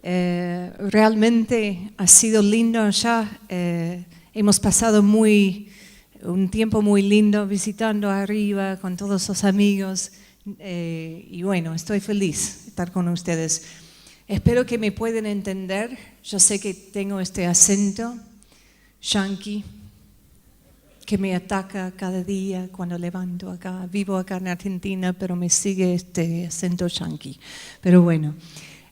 Realmente ha sido lindo allá. Hemos pasado un tiempo muy lindo visitando arriba con todos los amigos. Y bueno, estoy feliz de estar con ustedes. Espero que me puedan entender. Yo sé que tengo este acento yanqui que me ataca cada día cuando levanto acá. Vivo acá en Argentina, pero me sigue este acento yanqui. Pero bueno,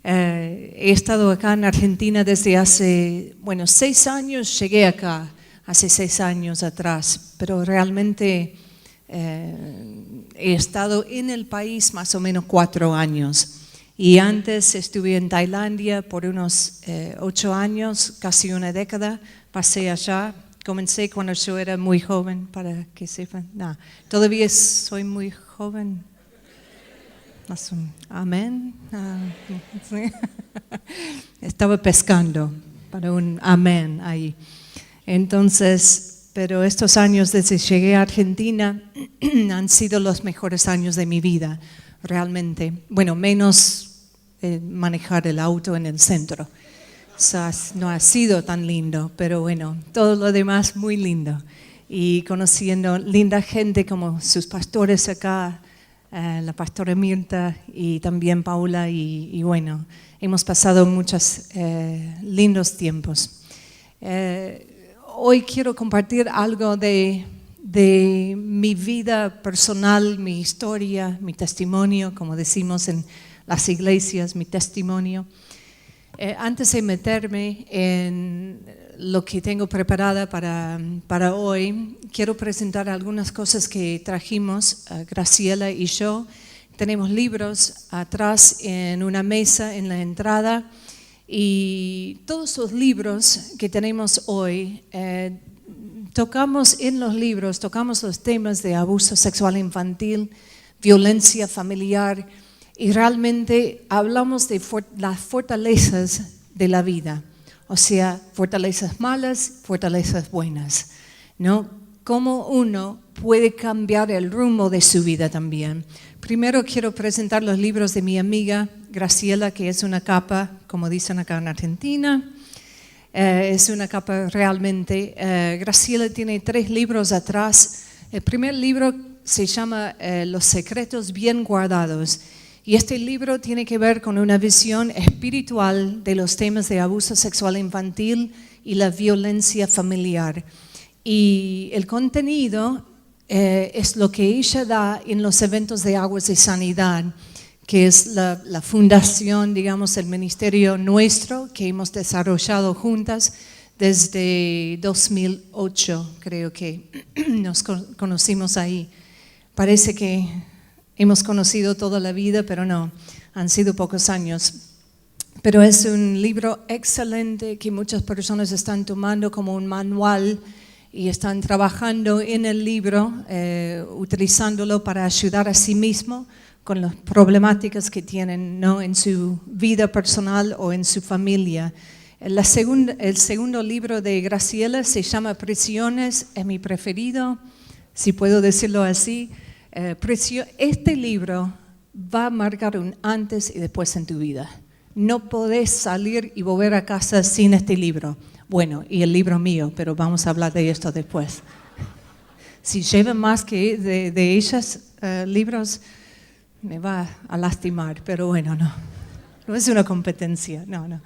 he estado acá en Argentina desde hace, 6 años. Llegué acá hace 6 años atrás, pero realmente he estado en el país más o menos 4 años. Y antes estuve en Tailandia por unos 8 años, casi una década. Pasé allá. Comencé cuando yo era muy joven, para que sepan. Todavía soy muy joven. Amén. Sí. Estaba pescando para un amén ahí. Entonces, pero estos años desde que llegué a Argentina han sido los mejores años de mi vida, realmente. Menos manejar el auto en el centro. No ha sido tan lindo, pero bueno, todo lo demás muy lindo. Y conociendo linda gente como sus pastores acá, la pastora Mirta y también Paula, y bueno, hemos pasado muchos lindos tiempos. Hoy quiero compartir algo de mi vida personal, mi historia, mi testimonio, como decimos en las iglesias, mi testimonio. Antes de meterme en lo que tengo preparada para hoy, quiero presentar algunas cosas que trajimos, Graciela y yo. Tenemos libros atrás en una mesa en la entrada, y todos los libros que tenemos hoy, tocamos los temas de abuso sexual infantil, violencia familiar, y realmente hablamos de las fortalezas de la vida, o sea, fortalezas malas, fortalezas buenas, ¿no? Cómo uno puede cambiar el rumbo de su vida también. Primero quiero presentar los libros de mi amiga Graciela, que es una capa, como dicen acá en Argentina. Es una capa realmente. Graciela tiene 3 libros atrás. El primer libro se llama Los secretos bien guardados. Y este libro tiene que ver con una visión espiritual de los temas de abuso sexual infantil y la violencia familiar. Y el contenido es lo que ella da en los eventos de Aguas de Sanidad, que es la fundación, digamos, el ministerio nuestro que hemos desarrollado juntas desde 2008, creo que nos conocimos ahí. Parece que hemos conocido toda la vida, pero no, han sido pocos años. Pero es un libro excelente que muchas personas están tomando como un manual y están trabajando en el libro, utilizándolo para ayudar a sí mismo con las problemáticas que tienen, ¿no?, en su vida personal o en su familia. El segundo libro de Graciela se llama Prisiones, es mi preferido, si puedo decirlo así. Este libro va a marcar un antes y después en tu vida. No podés salir y volver a casa sin este libro. Bueno, y el libro mío, pero vamos a hablar de esto después. Si llevan más que de ellas libros, me va a lastimar, pero bueno, no es una competencia, no.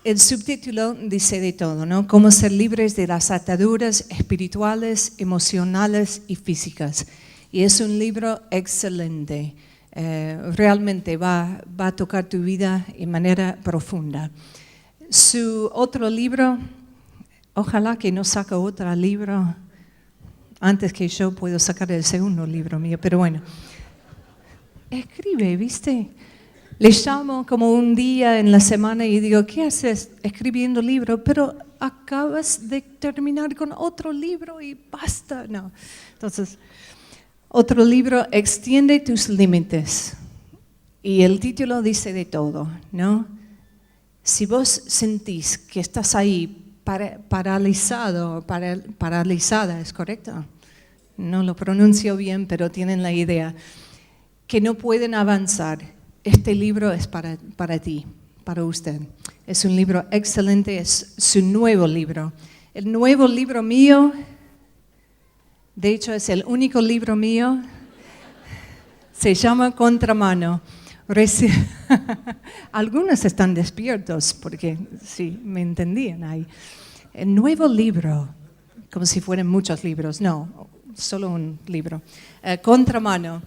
El subtítulo dice de todo, ¿no? Cómo ser libres de las ataduras espirituales, emocionales y físicas. Y es un libro excelente. Realmente va a tocar tu vida de manera profunda. Su otro libro, ojalá que no saque otro libro antes que yo puedo sacar el segundo libro mío, pero bueno. Escribe, ¿viste? Le llamo como un día en la semana y digo, ¿qué haces escribiendo libro? Pero acabas de terminar con otro libro y basta. No. Entonces, otro libro, Extiende tus límites. Y el título dice de todo, ¿no? Si vos sentís que estás ahí paralizado, paralizada, ¿es correcto? No lo pronuncio bien, pero tienen la idea. Que no pueden avanzar, este libro es para ti, para usted. Es un libro excelente, es su nuevo libro. El nuevo libro mío, de hecho es el único libro mío, se llama Contramano. Algunos están despiertos porque sí, me entendían ahí. El nuevo libro, como si fueran muchos libros, no, solo un libro. Contramano.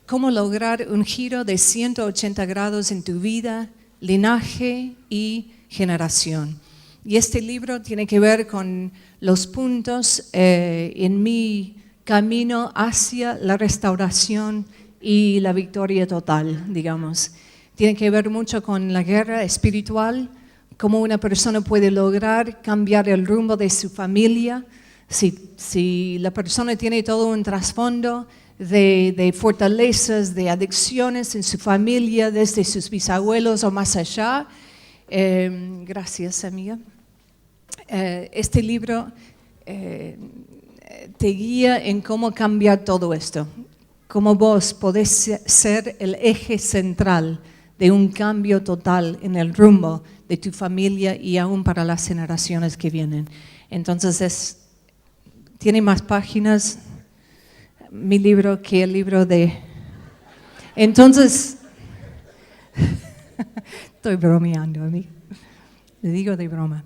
Cómo lograr un giro de 180 grados en tu vida, linaje y generación. Y este libro tiene que ver con los puntos en mi camino hacia la restauración y la victoria total, digamos. Tiene que ver mucho con la guerra espiritual, cómo una persona puede lograr cambiar el rumbo de su familia. Si la persona tiene todo un trasfondo de fortalezas, de adicciones en su familia, desde sus bisabuelos o más allá. Gracias, amiga. Este libro te guía en cómo cambiar todo esto, cómo vos podés ser el eje central de un cambio total en el rumbo de tu familia y aún para las generaciones que vienen. Entonces, tiene más páginas mi libro que el libro de... Entonces, estoy bromeando a mí, le digo de broma.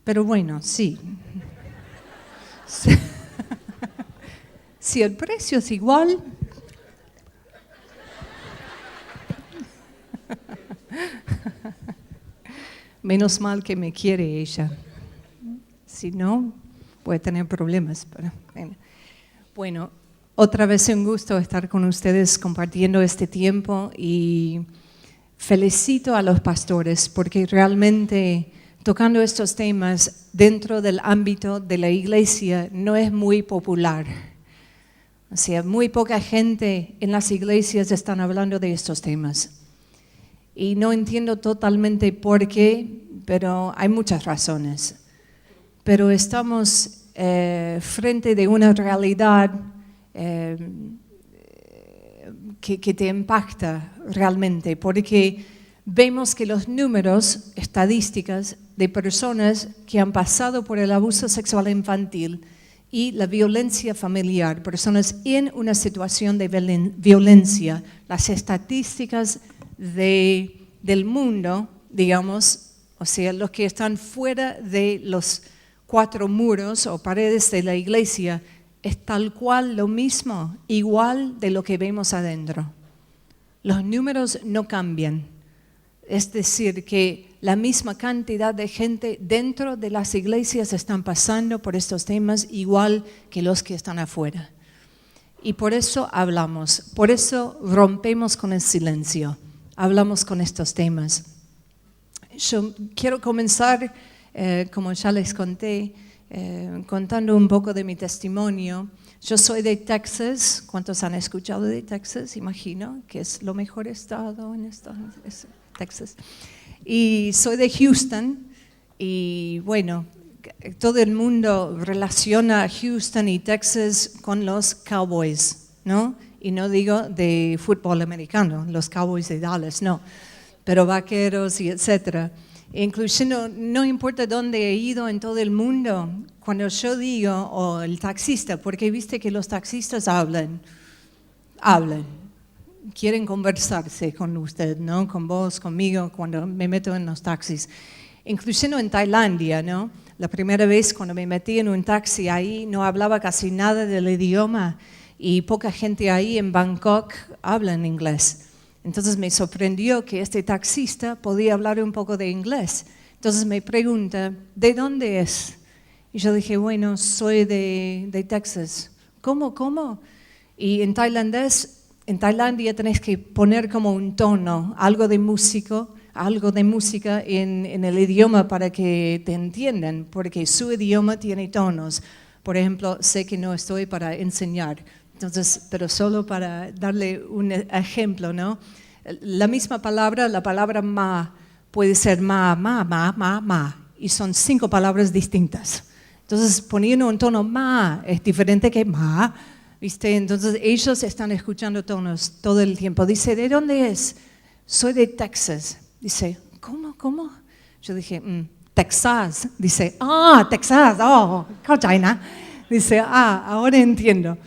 Pero bueno, sí. Si el precio es igual, menos mal que me quiere ella. Si no, puede tener problemas. Pero, bueno, otra vez un gusto estar con ustedes compartiendo este tiempo y felicito a los pastores porque realmente tocando estos temas dentro del ámbito de la iglesia no es muy popular. O sea, muy poca gente en las iglesias están hablando de estos temas. Y no entiendo totalmente por qué, pero hay muchas razones. Pero estamos frente de una realidad que te impacta realmente, porque vemos que los números, estadísticas de personas que han pasado por el abuso sexual infantil y la violencia familiar, personas en una situación de violencia, las estadísticas del mundo, digamos, o sea, los que están fuera de los 4 muros o paredes de la iglesia, es tal cual lo mismo, igual de lo que vemos adentro. Los números no cambian. Es decir, que la misma cantidad de gente dentro de las iglesias están pasando por estos temas igual que los que están afuera. Y por eso hablamos, por eso rompemos con el silencio, hablamos con estos temas. Yo quiero comenzar, como ya les conté, contando un poco de mi testimonio. Yo soy de Texas. ¿Cuántos han escuchado de Texas? Imagino que es lo mejor estado en Texas. Y soy de Houston y bueno, todo el mundo relaciona Houston y Texas con los Cowboys, ¿no? Y no digo de fútbol americano, los Cowboys de Dallas, no, pero vaqueros y etcétera. Incluso no importa dónde he ido en todo el mundo, cuando yo digo, o el taxista, porque viste que los taxistas hablan, quieren conversarse con usted, ¿no? Con vos, conmigo, cuando me meto en los taxis. Incluso en Tailandia, ¿no? La primera vez cuando me metí en un taxi ahí no hablaba casi nada del idioma y poca gente ahí en Bangkok habla en inglés. Entonces me sorprendió que este taxista podía hablar un poco de inglés. Entonces me pregunta, ¿de dónde es? Y yo dije, bueno, soy de Texas. ¿Cómo? Y en Tailandia tenés que poner como un tono, algo de música en el idioma para que te entiendan, porque su idioma tiene tonos. Por ejemplo, sé que no estoy para enseñar, entonces, pero solo para darle un ejemplo, ¿no? La misma palabra, la palabra ma, puede ser ma, y son 5 palabras distintas. Entonces, poniendo un tono ma es diferente que ma, ¿Viste? Entonces ellos están escuchando todo el tiempo. Dice, ¿de dónde es? Soy de Texas. Dice, ¿cómo? Yo dije, Texas. Dice, Texas, China. Dice, ahora entiendo.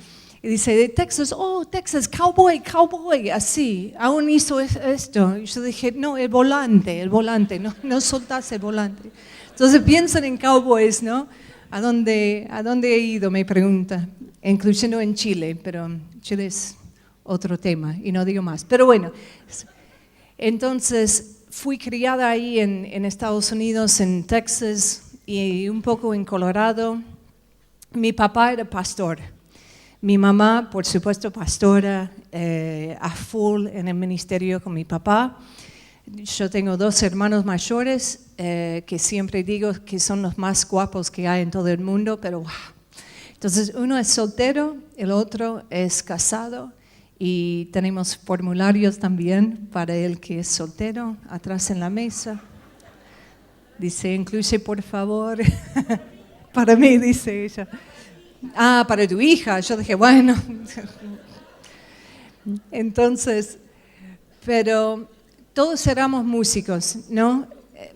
Y dice, de Texas, Texas, cowboy, así. Aún hizo esto. Y yo dije, no, el volante, no soltás el volante. Entonces piensan en cowboys, ¿no? ¿A dónde he ido? Me pregunta. Incluyendo en Chile, pero Chile es otro tema y no digo más. Pero bueno, entonces fui criada ahí en Estados Unidos, en Texas y un poco en Colorado. Mi papá era pastor. Mi mamá, por supuesto, pastora, a full en el ministerio con mi papá. Yo tengo 2 hermanos mayores que siempre digo que son los más guapos que hay en todo el mundo, pero wow. Entonces, uno es soltero, el otro es casado y tenemos formularios también para el que es soltero, atrás en la mesa. Dice, incluye por favor, para mí, dice ella. Para tu hija. Yo dije, bueno. Entonces, pero todos éramos músicos, ¿no?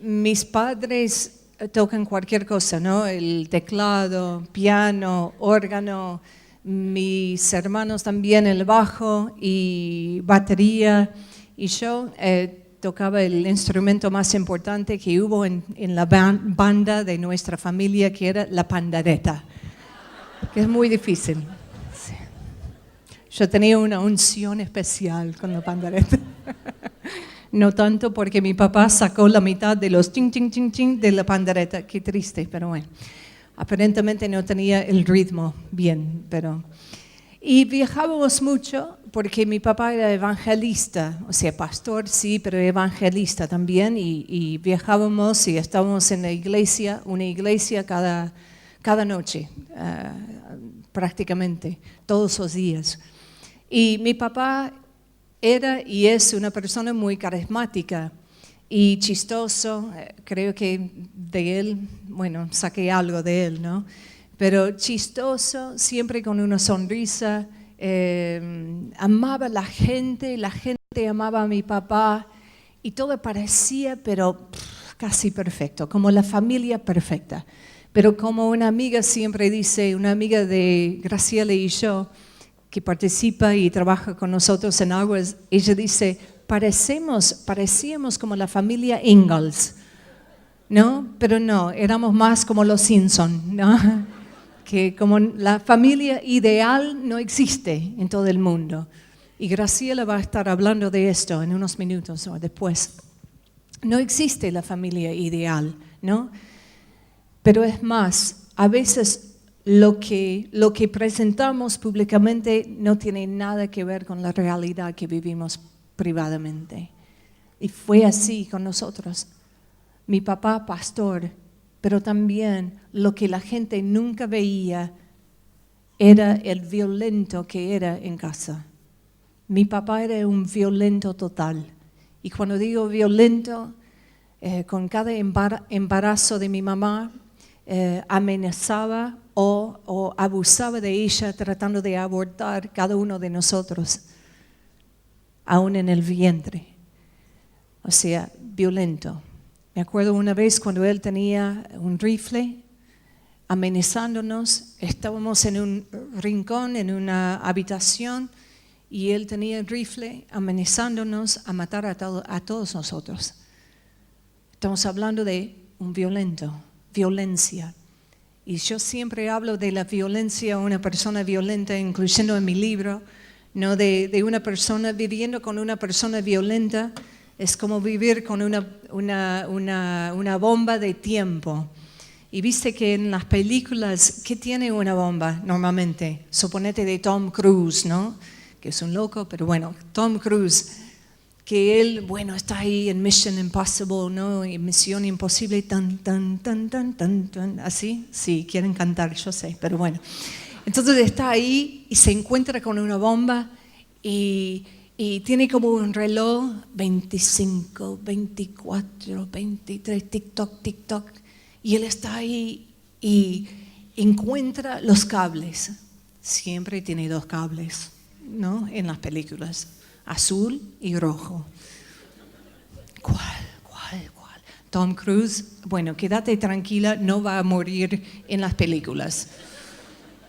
Mis padres tocan cualquier cosa, ¿no? El teclado, piano, órgano, mis hermanos también el bajo y batería. Y yo tocaba el instrumento más importante que hubo en la banda de nuestra familia, que era la pandereta, que es muy difícil. Sí. Yo tenía una unción especial con la pandereta. No tanto porque mi papá sacó la mitad de los ching, ching, ching, ching de la pandereta. Qué triste, pero bueno. Aparentemente no tenía el ritmo bien, pero... Y viajábamos mucho porque mi papá era evangelista, o sea, pastor sí, pero evangelista también. Y viajábamos y estábamos en la iglesia, una iglesia cada noche, prácticamente, todos los días. Y mi papá era y es una persona muy carismática y chistoso. Creo que de él, bueno, saqué algo de él, ¿no? Pero chistoso, siempre con una sonrisa. Amaba a la gente amaba a mi papá y todo parecía, pero casi perfecto, como la familia perfecta. Pero como una amiga siempre dice, una amiga de Graciela y yo, que participa y trabaja con nosotros en Aguas, ella dice, parecíamos como la familia Ingalls, ¿no? Pero no, éramos más como los Simpson, ¿no? Que como la familia ideal no existe en todo el mundo. Y Graciela va a estar hablando de esto en unos minutos o después. No existe la familia ideal, ¿no? Pero es más, a veces lo que presentamos públicamente no tiene nada que ver con la realidad que vivimos privadamente. Y fue así con nosotros. Mi papá, pastor, pero también lo que la gente nunca veía era el violento que era en casa. Mi papá era un violento total. Y cuando digo violento, con cada embarazo de mi mamá, amenazaba o abusaba de ella tratando de abortar cada uno de nosotros, aún en el vientre. O sea, violento. Me acuerdo una vez cuando él tenía un rifle amenazándonos, estábamos en un rincón, en una habitación, y él tenía el rifle amenazándonos a matar a todos nosotros. Estamos hablando de un violencia. Y yo siempre hablo de la violencia, una persona violenta, incluyendo en mi libro, no de una persona viviendo con una persona violenta. Es como vivir con una bomba de tiempo. Y viste que en las películas, ¿qué tiene una bomba normalmente? Suponete de Tom Cruise, ¿no? Que es un loco, pero bueno, Tom Cruise, que él, bueno, está ahí en Mission Impossible, ¿no? En Misión Imposible, tan, así. Sí, quieren cantar, yo sé, pero bueno. Entonces está ahí y se encuentra con una bomba y tiene como un reloj, 25, 24, 23, tic-toc. Y él está ahí y encuentra los cables, siempre tiene 2 cables, ¿no? En las películas, azul y rojo. ¿Cuál? Tom Cruise, bueno, quédate tranquila, no va a morir en las películas.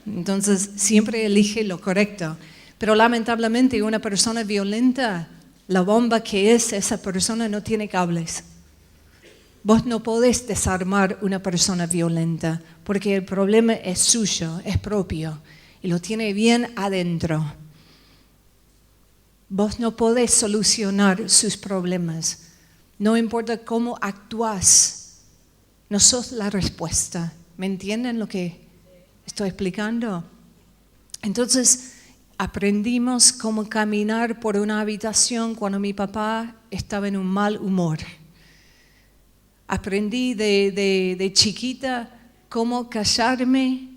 Entonces, siempre elige lo correcto. Pero lamentablemente, una persona violenta, la bomba que es esa persona no tiene cables. Vos no podés desarmar una persona violenta, porque el problema es suyo, es propio, y lo tiene bien adentro. Vos no podés solucionar sus problemas. No importa cómo actúas, no sos la respuesta. ¿Me entienden lo que estoy explicando? Entonces, aprendimos cómo caminar por una habitación cuando mi papá estaba en un mal humor. Aprendí de chiquita cómo callarme,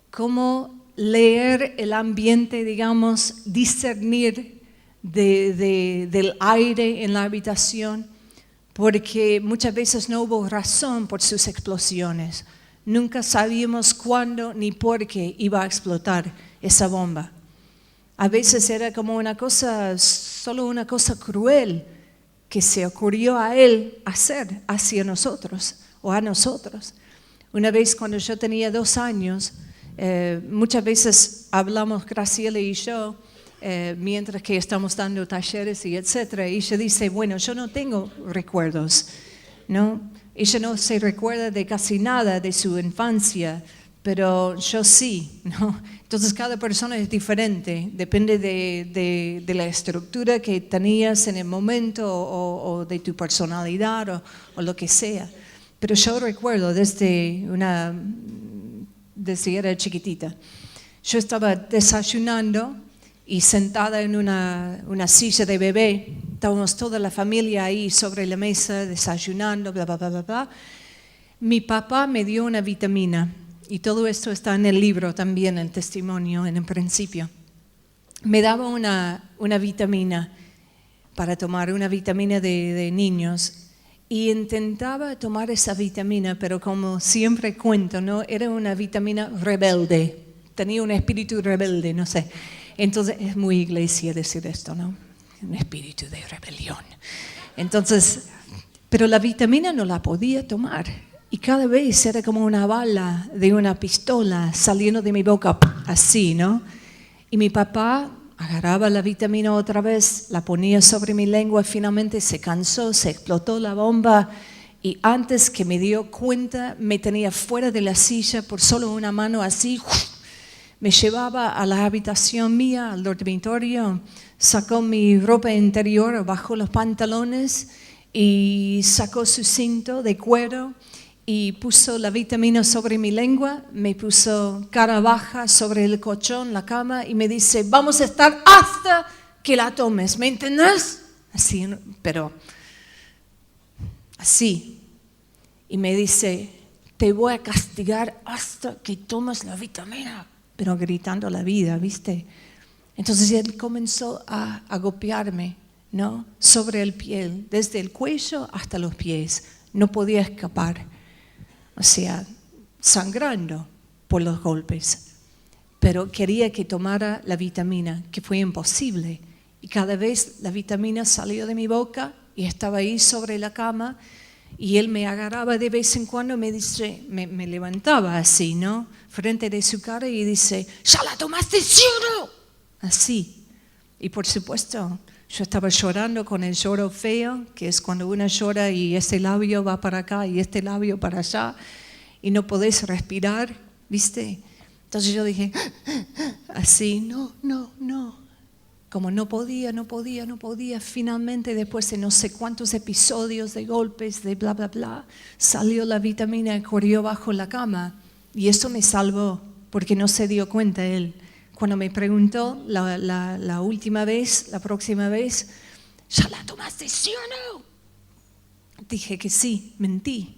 cómo leer el ambiente, digamos, discernir del aire en la habitación, porque muchas veces no hubo razón por sus explosiones. Nunca sabíamos cuándo ni por qué iba a explotar esa bomba. A veces era como una cosa, solo una cosa cruel que se ocurrió a él hacer hacia nosotros o a nosotros. Una vez cuando yo tenía 2 años, muchas veces hablamos Graciela y yo, mientras que estamos dando talleres y etcétera, y ella dice, bueno, yo no tengo recuerdos, ¿no? Ella no se recuerda de casi nada de su infancia, pero yo sí, ¿no? Entonces cada persona es diferente, depende de la estructura que tenías en el momento o de tu personalidad o lo que sea. Pero yo recuerdo desde era chiquitita, yo estaba desayunando y sentada en una silla de bebé, estábamos toda la familia ahí sobre la mesa desayunando, bla, bla, bla, bla, bla. Mi papá me dio una vitamina. Y todo esto está en el libro también, el testimonio en el principio. Me daba una vitamina para tomar, una vitamina de niños. Y intentaba tomar esa vitamina, pero como siempre cuento, ¿no? Era una vitamina rebelde. Tenía un espíritu rebelde, no sé. Entonces, es muy iglesia decir esto, ¿no? Un espíritu de rebelión. Entonces, pero la vitamina no la podía tomar. Y cada vez era como una bala de una pistola saliendo de mi boca, así, ¿no? Y mi papá agarraba la vitamina otra vez, la ponía sobre mi lengua, finalmente se cansó, se explotó la bomba y antes que me dio cuenta me tenía fuera de la silla por solo una mano así, me llevaba a la habitación mía, al dormitorio, sacó mi ropa interior, bajó los pantalones y sacó su cinto de cuero y puso la vitamina sobre mi lengua, me puso cara baja sobre el colchón, la cama, y me dice, vamos a estar hasta que la tomes, ¿me entiendes? Así, pero así. Y me dice, te voy a castigar hasta que tomes la vitamina, pero gritando la vida, ¿viste? Entonces él comenzó a golpearme, ¿no? Sobre el piel, desde el cuello hasta los pies, no podía escapar. O sea, sangrando por los golpes. Pero quería que tomara la vitamina, que fue imposible. Y cada vez la vitamina salió de mi boca y estaba ahí sobre la cama. Y él me agarraba de vez en cuando, me levantaba así, ¿no? Frente de su cara y dice, ¿ya la tomaste, sí o no? Así. Y por supuesto, yo estaba llorando con el lloro feo, que es cuando uno llora y este labio va para acá y este labio para allá y no podés respirar, ¿viste? Entonces yo dije, así, no. Como no podía, finalmente después de no sé cuántos episodios de golpes, de bla, bla, bla, salió la vitamina y corrió bajo la cama. Y eso me salvó, porque no se dio cuenta él. Cuando me preguntó la última vez, la próxima vez, ¿ya la tomaste, sí o no? Dije que sí, mentí,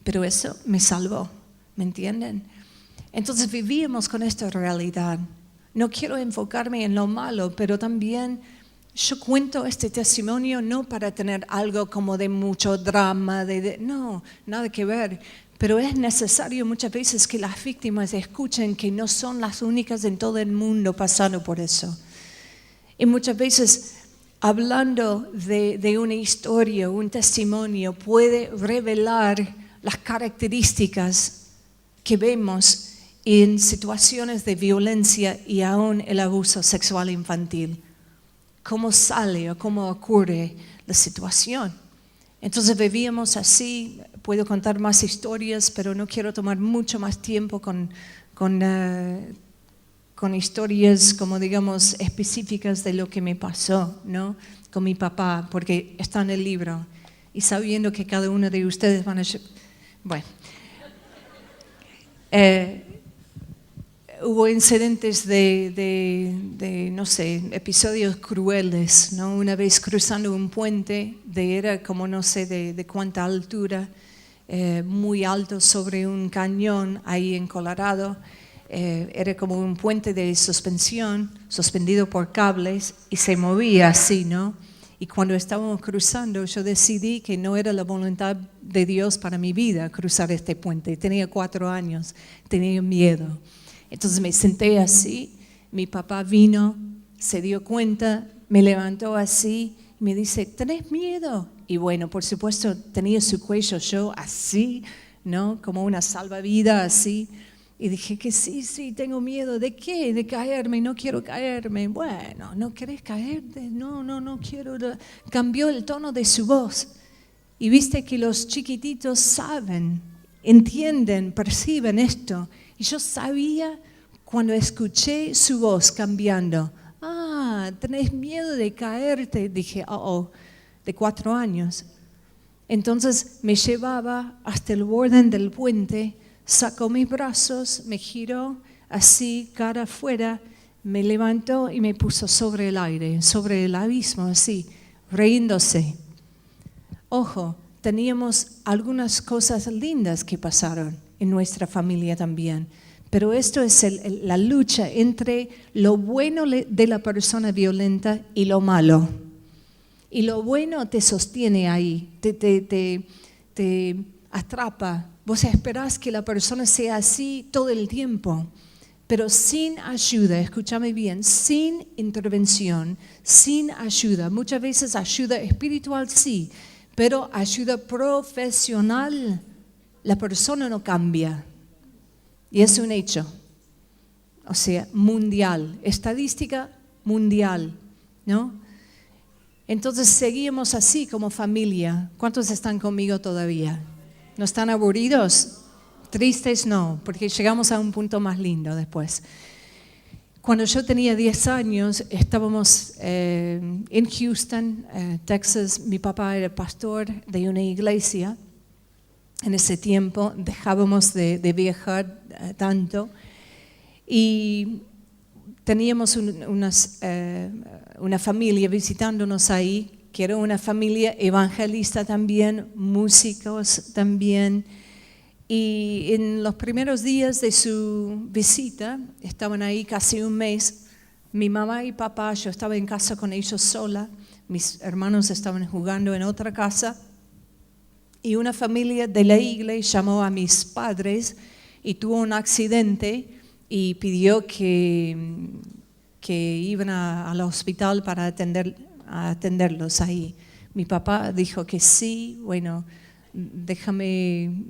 pero eso me salvó, ¿me entienden? Entonces vivíamos con esta realidad. No quiero enfocarme en lo malo, pero también yo cuento este testimonio no para tener algo como de mucho drama, no, nada que ver, Pero es necesario muchas veces que las víctimas escuchen que no son las únicas en todo el mundo pasando por eso. Y muchas veces hablando de una historia, un testimonio, puede revelar las características que vemos en situaciones de violencia y aún el abuso sexual infantil. Cómo sale o cómo ocurre la situación. Entonces vivíamos así. Puedo contar más historias, pero no quiero tomar mucho más tiempo con historias, como digamos, específicas de lo que me pasó, ¿no? Con mi papá, porque está en el libro. Y sabiendo que cada uno de ustedes van a... Bueno. Hubo incidentes no sé, episodios crueles, ¿no? Una vez cruzando un puente, era como no sé de cuánta altura, muy alto sobre un cañón ahí en Colorado. Era como un puente de suspensión, suspendido por cables, y se movía así, ¿no? Y cuando estábamos cruzando, yo decidí que no era la voluntad de Dios para mi vida cruzar este puente. Tenía 4 años, tenía miedo. Entonces me senté así, mi papá vino, se dio cuenta, me levantó así y me dice, ¿tenés miedo? Y bueno, por supuesto, tenía su cuello yo así, ¿no? Como una salvavidas así. Y dije que sí, tengo miedo. ¿De qué? De caerme, no quiero caerme. Bueno, ¿no querés caerte? No quiero. Cambió el tono de su voz. Y viste que los chiquititos saben, entienden, perciben esto. Y yo sabía cuando escuché su voz cambiando. ¿Tenés miedo de caerte? Dije, de 4 años. Entonces me llevaba hasta el borde del puente, sacó mis brazos, me giró así, cara afuera, me levantó y me puso sobre el aire, sobre el abismo, así, riéndose. Ojo, teníamos algunas cosas lindas que pasaron en nuestra familia también, pero esto es la lucha entre lo bueno de la persona violenta y lo malo. Y lo bueno te sostiene ahí, te atrapa. Vos esperás que la persona sea así todo el tiempo, pero sin ayuda, escúchame bien, sin intervención, sin ayuda. Muchas veces ayuda espiritual sí, pero ayuda profesional, la persona no cambia. Y es un hecho, o sea, mundial, estadística mundial, ¿no? Entonces seguimos así como familia. ¿Cuántos están conmigo todavía? ¿No están aburridos? Tristes no, porque llegamos a un punto más lindo después. Cuando yo tenía 10 años, estábamos en Houston, Texas. Mi papá era pastor de una iglesia. En ese tiempo dejábamos de viajar tanto. Y teníamos una familia visitándonos ahí, que era una familia evangelista también, músicos también. Y en los primeros días de su visita, estaban ahí casi un mes, mi mamá y papá, yo estaba en casa con ellos sola, mis hermanos estaban jugando en otra casa, y una familia de la iglesia llamó a mis padres y tuvo un accidente y pidió que iban al hospital para atenderlos ahí. Mi papá dijo que sí, bueno, déjame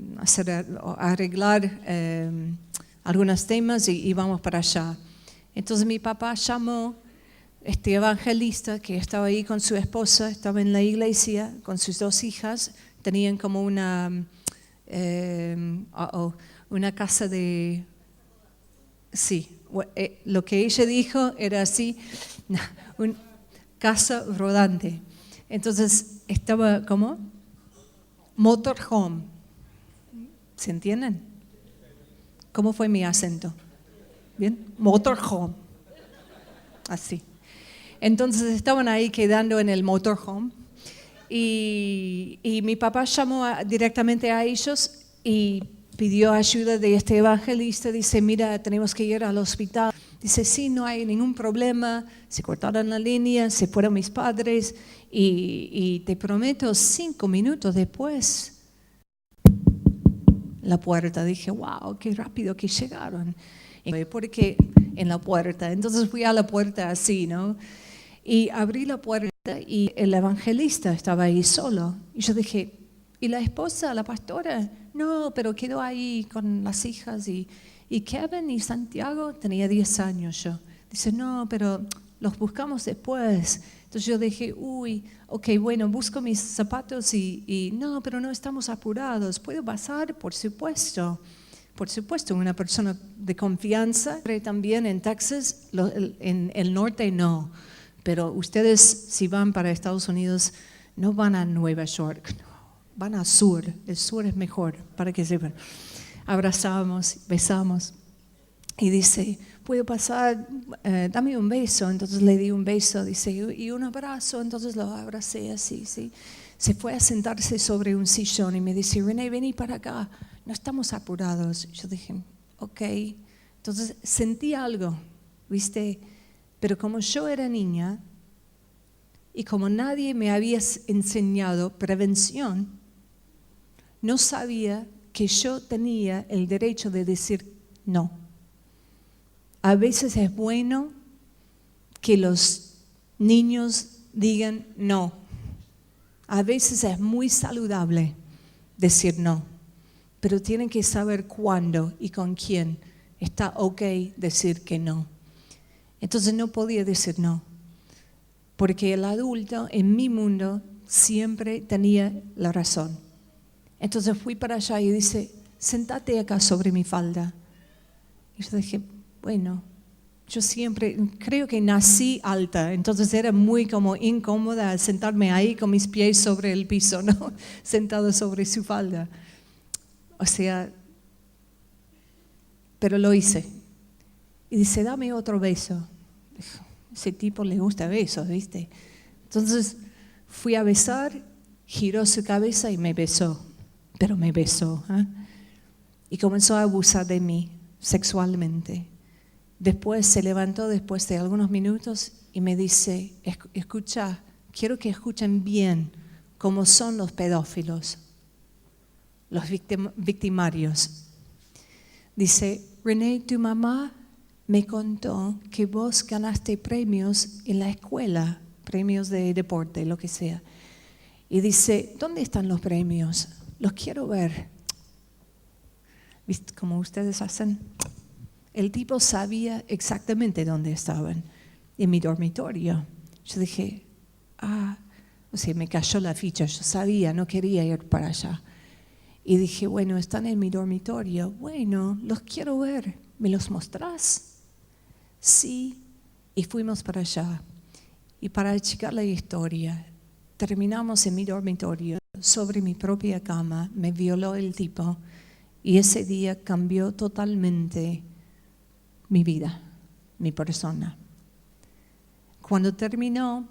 arreglar algunos temas y vamos para allá. Entonces mi papá llamó a este evangelista que estaba ahí con su esposa, estaba en la iglesia con sus 2 hijas, tenían como una casa de... Sí, lo que ella dijo era así, una casa rodante. Entonces estaba, ¿cómo? Motorhome. ¿Se entienden? ¿Cómo fue mi acento? ¿Bien? Motorhome. Así. Entonces estaban ahí quedando en el motorhome y mi papá llamó directamente a ellos y pidió ayuda de este evangelista. Dice, mira, tenemos que ir al hospital. Dice, sí, no hay ningún problema. Se cortaron la línea, se fueron mis padres y te prometo 5 minutos después la puerta. Dije, wow, qué rápido que llegaron. Porque en la puerta. Entonces fui a la puerta así, ¿no? Y abrí la puerta y el evangelista estaba ahí solo. Y yo dije, ¿y la esposa, la pastora? No, pero quedó ahí con las hijas. Y Kevin y Santiago, tenía 10 años yo. Dice, no, pero los buscamos después. Entonces yo dije, ok, bueno, busco mis zapatos y no, pero no estamos apurados. ¿Puedo pasar? Por supuesto. Por supuesto, una persona de confianza. También en Texas, en el norte no. Pero ustedes, si van para Estados Unidos, no van a Nueva York, van al sur. El sur es mejor, para que sepan. Abrazamos, besamos. Y dice, ¿puedo pasar? Dame un beso. Entonces le di un beso, dice, y un abrazo. Entonces lo abracé así, ¿sí? Se fue a sentarse sobre un sillón y me dice, René, vení para acá. No estamos apurados. Yo dije, ok. Entonces sentí algo, ¿viste? Pero como yo era niña y como nadie me había enseñado prevención, no sabía que yo tenía el derecho de decir no. A veces es bueno que los niños digan no. A veces es muy saludable decir no, pero tienen que saber cuándo y con quién está ok decir que no. Entonces no podía decir no, porque el adulto en mi mundo siempre tenía la razón. Entonces fui para allá y dice, sentate acá sobre mi falda. Y yo dije, bueno, yo siempre, creo que nací alta, entonces era muy como incómoda sentarme ahí con mis pies sobre el piso, ¿no? Sentado sobre su falda. O sea, pero lo hice. Y dice, dame otro beso. Ese tipo le gusta besos, ¿viste? Entonces fui a besar, giró su cabeza y me besó. Pero me besó. Y comenzó a abusar de mí sexualmente. Después se levantó después de algunos minutos y me dice, escucha, quiero que escuchen bien cómo son los pedófilos, los victimarios. Dice, René, tu mamá me contó que vos ganaste premios en la escuela, premios de deporte, lo que sea. Y dice, ¿dónde están los premios? Los quiero ver. ¿Viste cómo ustedes hacen? El tipo sabía exactamente dónde estaban, en mi dormitorio. Yo dije, o sea, me cayó la ficha, yo sabía, no quería ir para allá. Y dije, bueno, están en mi dormitorio. Bueno, los quiero ver. ¿Me los mostrás? Sí, y fuimos para allá. Y para achicar la historia, terminamos en mi dormitorio, sobre mi propia cama, me violó el tipo y ese día cambió totalmente mi vida, mi persona. Cuando terminó,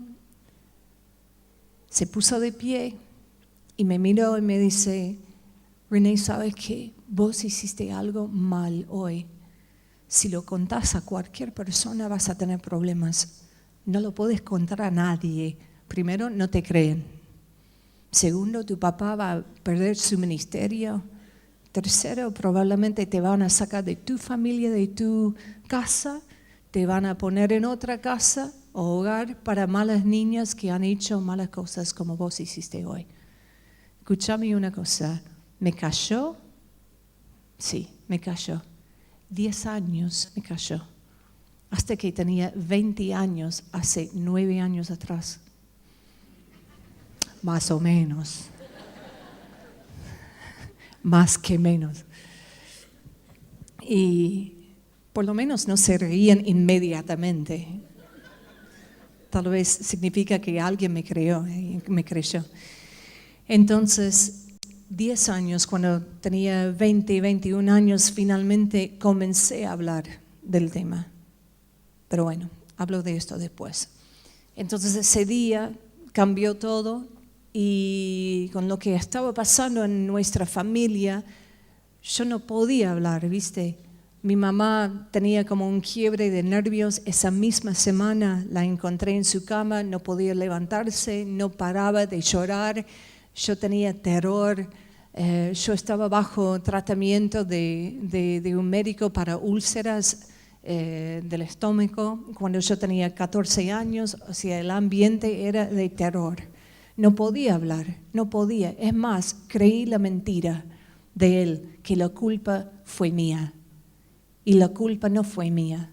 se puso de pie y me miró y me dice, René, ¿sabes qué? Vos hiciste algo mal hoy. Si lo contás a cualquier persona vas a tener problemas. No lo puedes contar a nadie. Primero, no te creen. Segundo, tu papá va a perder su ministerio. Tercero, probablemente te van a sacar de tu familia, de tu casa. Te van a poner en otra casa o hogar para malas niñas que han hecho malas cosas como vos hiciste hoy. Escúchame una cosa. ¿Me cayó? Sí, me cayó. 10 años me cayó, hasta que tenía 20 años, hace 9 años atrás. Más o menos. Más que menos. Y por lo menos no se reían inmediatamente. Tal vez significa que alguien me creyó. Entonces, 10 años, cuando tenía 20, 21 años, finalmente comencé a hablar del tema. Pero bueno, hablo de esto después. Entonces ese día cambió todo y con lo que estaba pasando en nuestra familia, yo no podía hablar, ¿viste? Mi mamá tenía como un quiebre de nervios. Esa misma semana la encontré en su cama, no podía levantarse, no paraba de llorar. Yo tenía terror, Yo estaba bajo tratamiento de un médico para úlceras del estómago cuando yo tenía 14 años, o sea, el ambiente era de terror. No podía hablar, no podía. Es más, creí la mentira de él, que la culpa fue mía. Y la culpa no fue mía.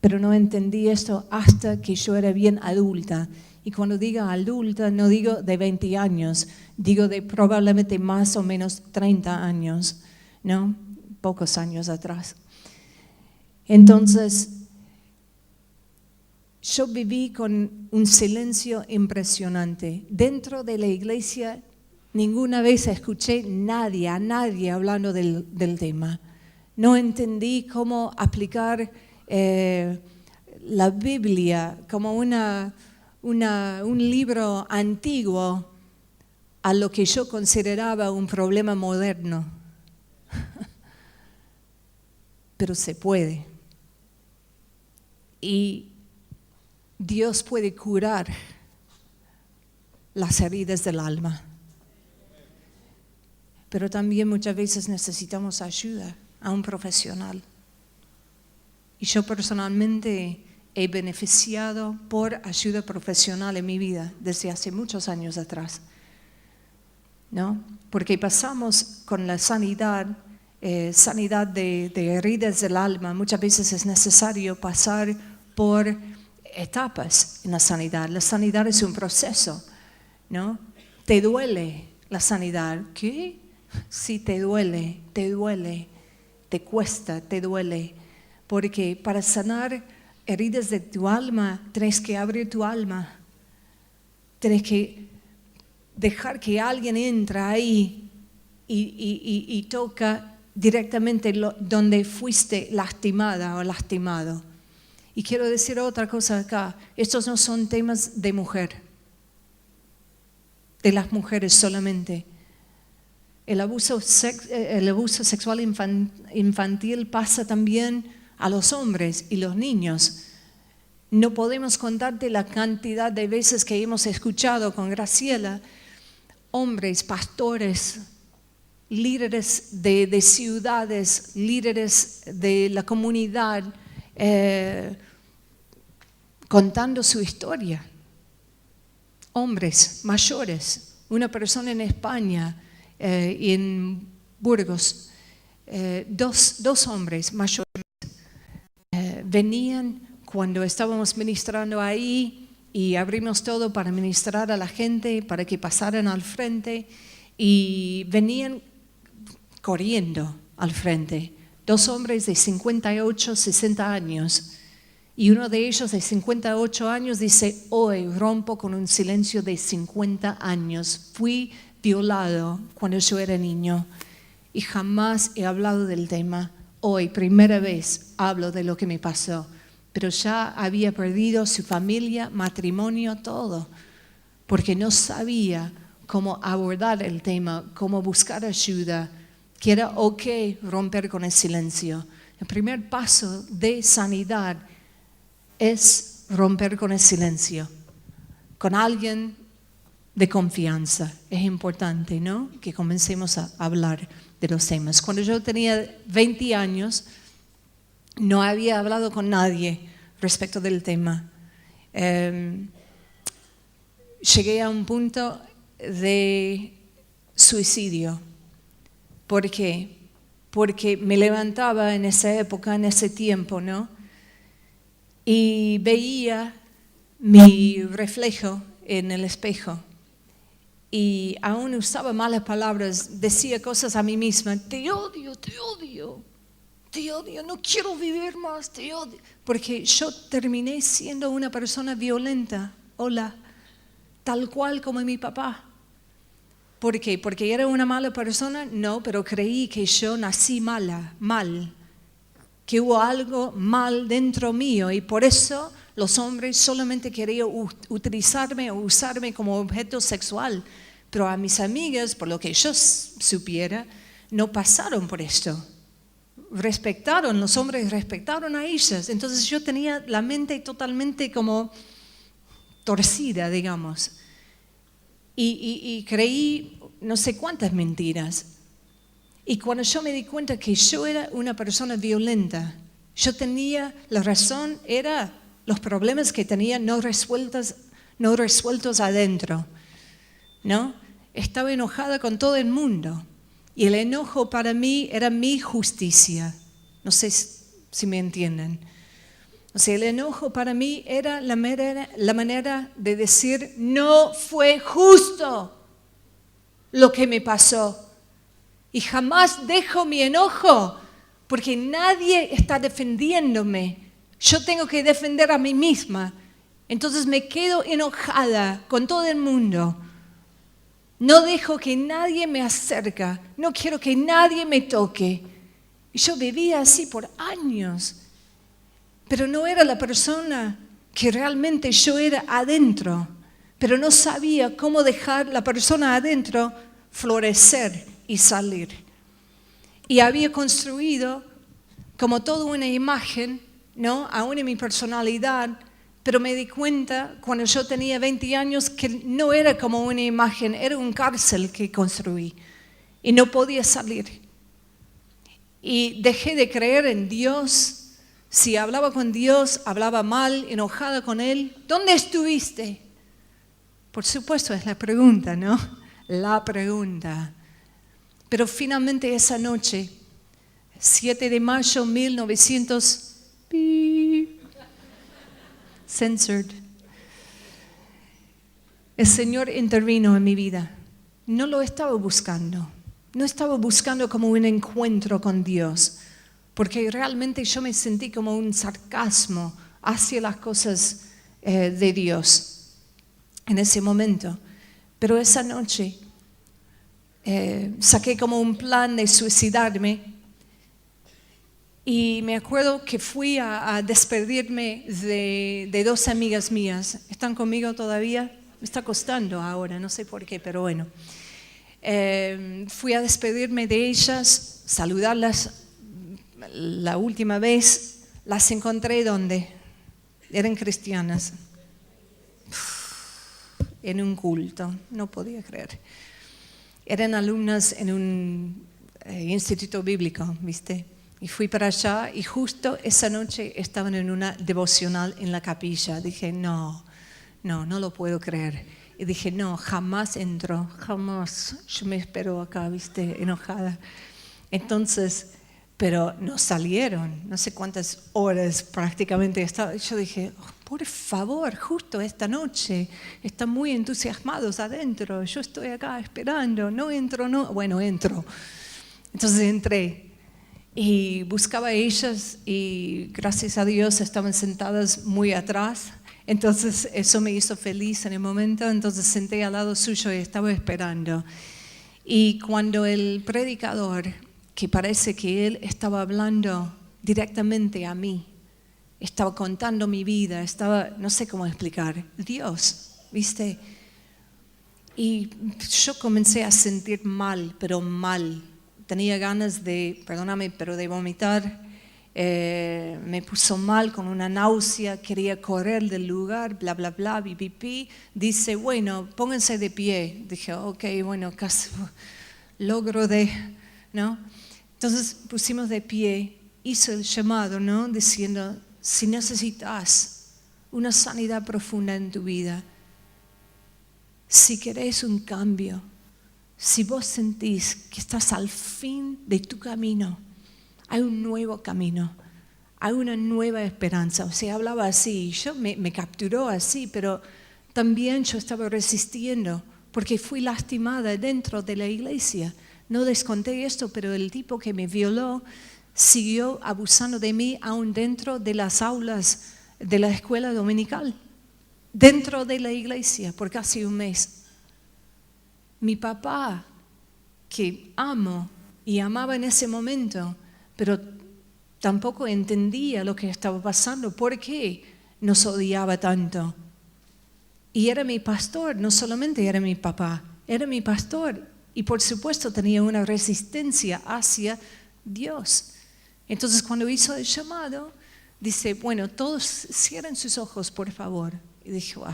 Pero no entendí esto hasta que yo era bien adulta. Y cuando digo adulta, no digo de 20 años, digo de probablemente más o menos 30 años, ¿no? Pocos años atrás. Entonces, yo viví con un silencio impresionante. Dentro de la iglesia, ninguna vez escuché a nadie hablando del tema. No entendí cómo aplicar la Biblia como un libro antiguo a lo que yo consideraba un problema moderno. Pero se puede. Y Dios puede curar las heridas del alma. Pero también muchas veces necesitamos ayuda a un profesional. Y yo personalmente he beneficiado por ayuda profesional en mi vida desde hace muchos años atrás, ¿no? Porque pasamos con la sanidad de heridas del alma. Muchas veces es necesario pasar por etapas en la sanidad. La sanidad es un proceso, ¿no? ¿Te duele la sanidad? ¿Qué? Sí, te duele, te cuesta, te duele. Porque para sanar heridas de tu alma, tienes que abrir tu alma. Tienes que dejar que alguien entre ahí y toca directamente donde fuiste lastimada o lastimado. Y quiero decir otra cosa acá. Estos no son temas de mujer, de las mujeres solamente. El abuso sexual infantil pasa también a los hombres y los niños. No podemos contarte la cantidad de veces que hemos escuchado con Graciela, hombres, pastores, líderes de ciudades, líderes de la comunidad, contando su historia. Hombres mayores, una persona en España y en Burgos, dos hombres mayores venían cuando estábamos ministrando ahí y abrimos todo para ministrar a la gente, para que pasaran al frente, y venían corriendo al frente. Dos hombres de 58, 60 años. Y uno de ellos de 58 años dice: hoy rompo con un silencio de 50 años. Fui violado cuando yo era niño y jamás he hablado del tema. Hoy, primera vez, hablo de lo que me pasó. Pero ya había perdido su familia, matrimonio, todo. Porque no sabía cómo abordar el tema, cómo buscar ayuda. Que era ok romper con el silencio. El primer paso de sanidad es romper con el silencio, con alguien de confianza. Es importante, ¿no?, que comencemos a hablar de los temas. Cuando yo tenía 20 años, no había hablado con nadie respecto del tema. Llegué a un punto de suicidio. ¿Por qué? Porque me levantaba en esa época, en ese tiempo, ¿no?, y veía mi reflejo en el espejo y aún usaba malas palabras, decía cosas a mí misma: te odio, no quiero vivir más, te odio. Porque yo terminé siendo una persona violenta, tal cual como mi papá. ¿Por qué? ¿Porque era una mala persona? No, pero creí que yo nací mal. Que hubo algo mal dentro mío y por eso los hombres solamente querían utilizarme o usarme como objeto sexual. Pero a mis amigas, por lo que yo supiera, no pasaron por esto. Los hombres respetaron a ellas. Entonces yo tenía la mente totalmente como torcida, digamos. y creí no sé cuántas mentiras. Y cuando yo me di cuenta que yo era una persona violenta, yo tenía, la razón era los problemas que tenía no resueltos adentro, ¿no? Estaba enojada con todo el mundo y el enojo para mí era mi justicia. No sé si me entienden. O sea, el enojo para mí era la manera de decir, no fue justo lo que me pasó. Y jamás dejo mi enojo porque nadie está defendiéndome. Yo tengo que defender a mí misma. Entonces me quedo enojada con todo el mundo. No dejo que nadie me acerque. No quiero que nadie me toque. Y yo vivía así por años. Pero no era la persona que realmente yo era adentro. Pero no sabía cómo dejar la persona adentro florecer y salir. Y había construido como toda una imagen, ¿no? Aún en mi personalidad, pero me di cuenta cuando yo tenía 20 años que no era como una imagen, era un cárcel que construí y no podía salir. Y dejé de creer en Dios. Si hablaba con Dios, hablaba mal, enojada con Él. ¿Dónde estuviste? Por supuesto, es la pregunta, ¿no? La pregunta. Pero finalmente esa noche, 7 de mayo de 1900, censored, el Señor intervino en mi vida. No lo estaba buscando. No estaba buscando como un encuentro con Dios, porque realmente yo me sentí como un sarcasmo hacia las cosas de Dios en ese momento. Pero esa noche saqué como un plan de suicidarme y me acuerdo que fui a despedirme de 2 amigas mías. ¿Están conmigo todavía? Me está costando ahora, no sé por qué, pero bueno. Fui a despedirme de ellas, saludarlas la última vez. Las encontré donde eran cristianas, en un culto, no podía creer. Eran alumnas en un instituto bíblico, ¿viste? Y fui para allá y justo esa noche estaban en una devocional en la capilla. Dije, no lo puedo creer. Y dije, no, jamás entro, jamás. Yo me espero acá, ¿viste? Enojada. Entonces, pero no salieron, no sé cuántas horas prácticamente estaba. Yo dije, oh, por favor, justo esta noche, están muy entusiasmados adentro. Yo estoy acá esperando, no entro, no. Bueno, entro. Entonces entré y buscaba a ellas y gracias a Dios estaban sentadas muy atrás. Entonces eso me hizo feliz en el momento, entonces senté al lado suyo y estaba esperando. Y cuando el predicador, que parece que él estaba hablando directamente a mí, estaba contando mi vida, no sé cómo explicar, Dios, ¿viste? Y yo comencé a sentir mal, pero mal. Tenía ganas de, perdóname, pero de vomitar. Me puso mal con una náusea, quería correr del lugar, bla, bla, bla, pipi. Dice, bueno, pónganse de pie. Dije, ok, bueno, casi logro ¿no? Entonces pusimos de pie, hizo el llamado, ¿no? Diciendo, si necesitas una sanidad profunda en tu vida, si querés un cambio, si vos sentís que estás al fin de tu camino, hay un nuevo camino, hay una nueva esperanza. O sea, hablaba así, yo me capturó así, pero también yo estaba resistiendo porque fui lastimada dentro de la iglesia. No desconté esto, pero el tipo que me violó siguió abusando de mí aún dentro de las aulas de la escuela dominical, dentro de la iglesia por casi un mes. Mi papá, que amo y amaba en ese momento, pero tampoco entendía lo que estaba pasando, por qué nos odiaba tanto. Y era mi pastor, no solamente era mi papá, era mi pastor. Y por supuesto tenía una resistencia hacia Dios. Entonces cuando hizo el llamado, dice, bueno, todos cierren sus ojos, por favor. Y dije, wow,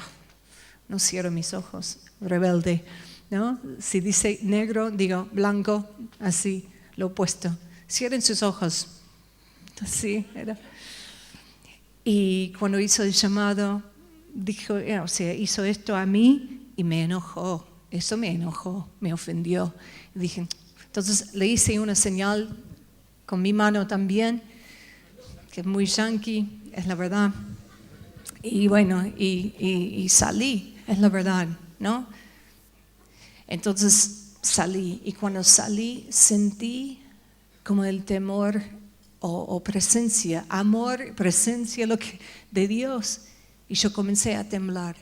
no cierro mis ojos, rebelde, ¿no? Si dice negro, digo blanco, así, lo opuesto. Cierren sus ojos. Así era. Y cuando hizo el llamado, dijo, hizo esto a mí y me enojó. Eso me enojó, me ofendió. Y dije, entonces le hice una señal con mi mano también, que es muy yankee, es la verdad. Y bueno, y salí, es la verdad, ¿no? Entonces salí, y cuando salí sentí como el temor o presencia, amor, presencia de Dios. Y yo comencé a temblar.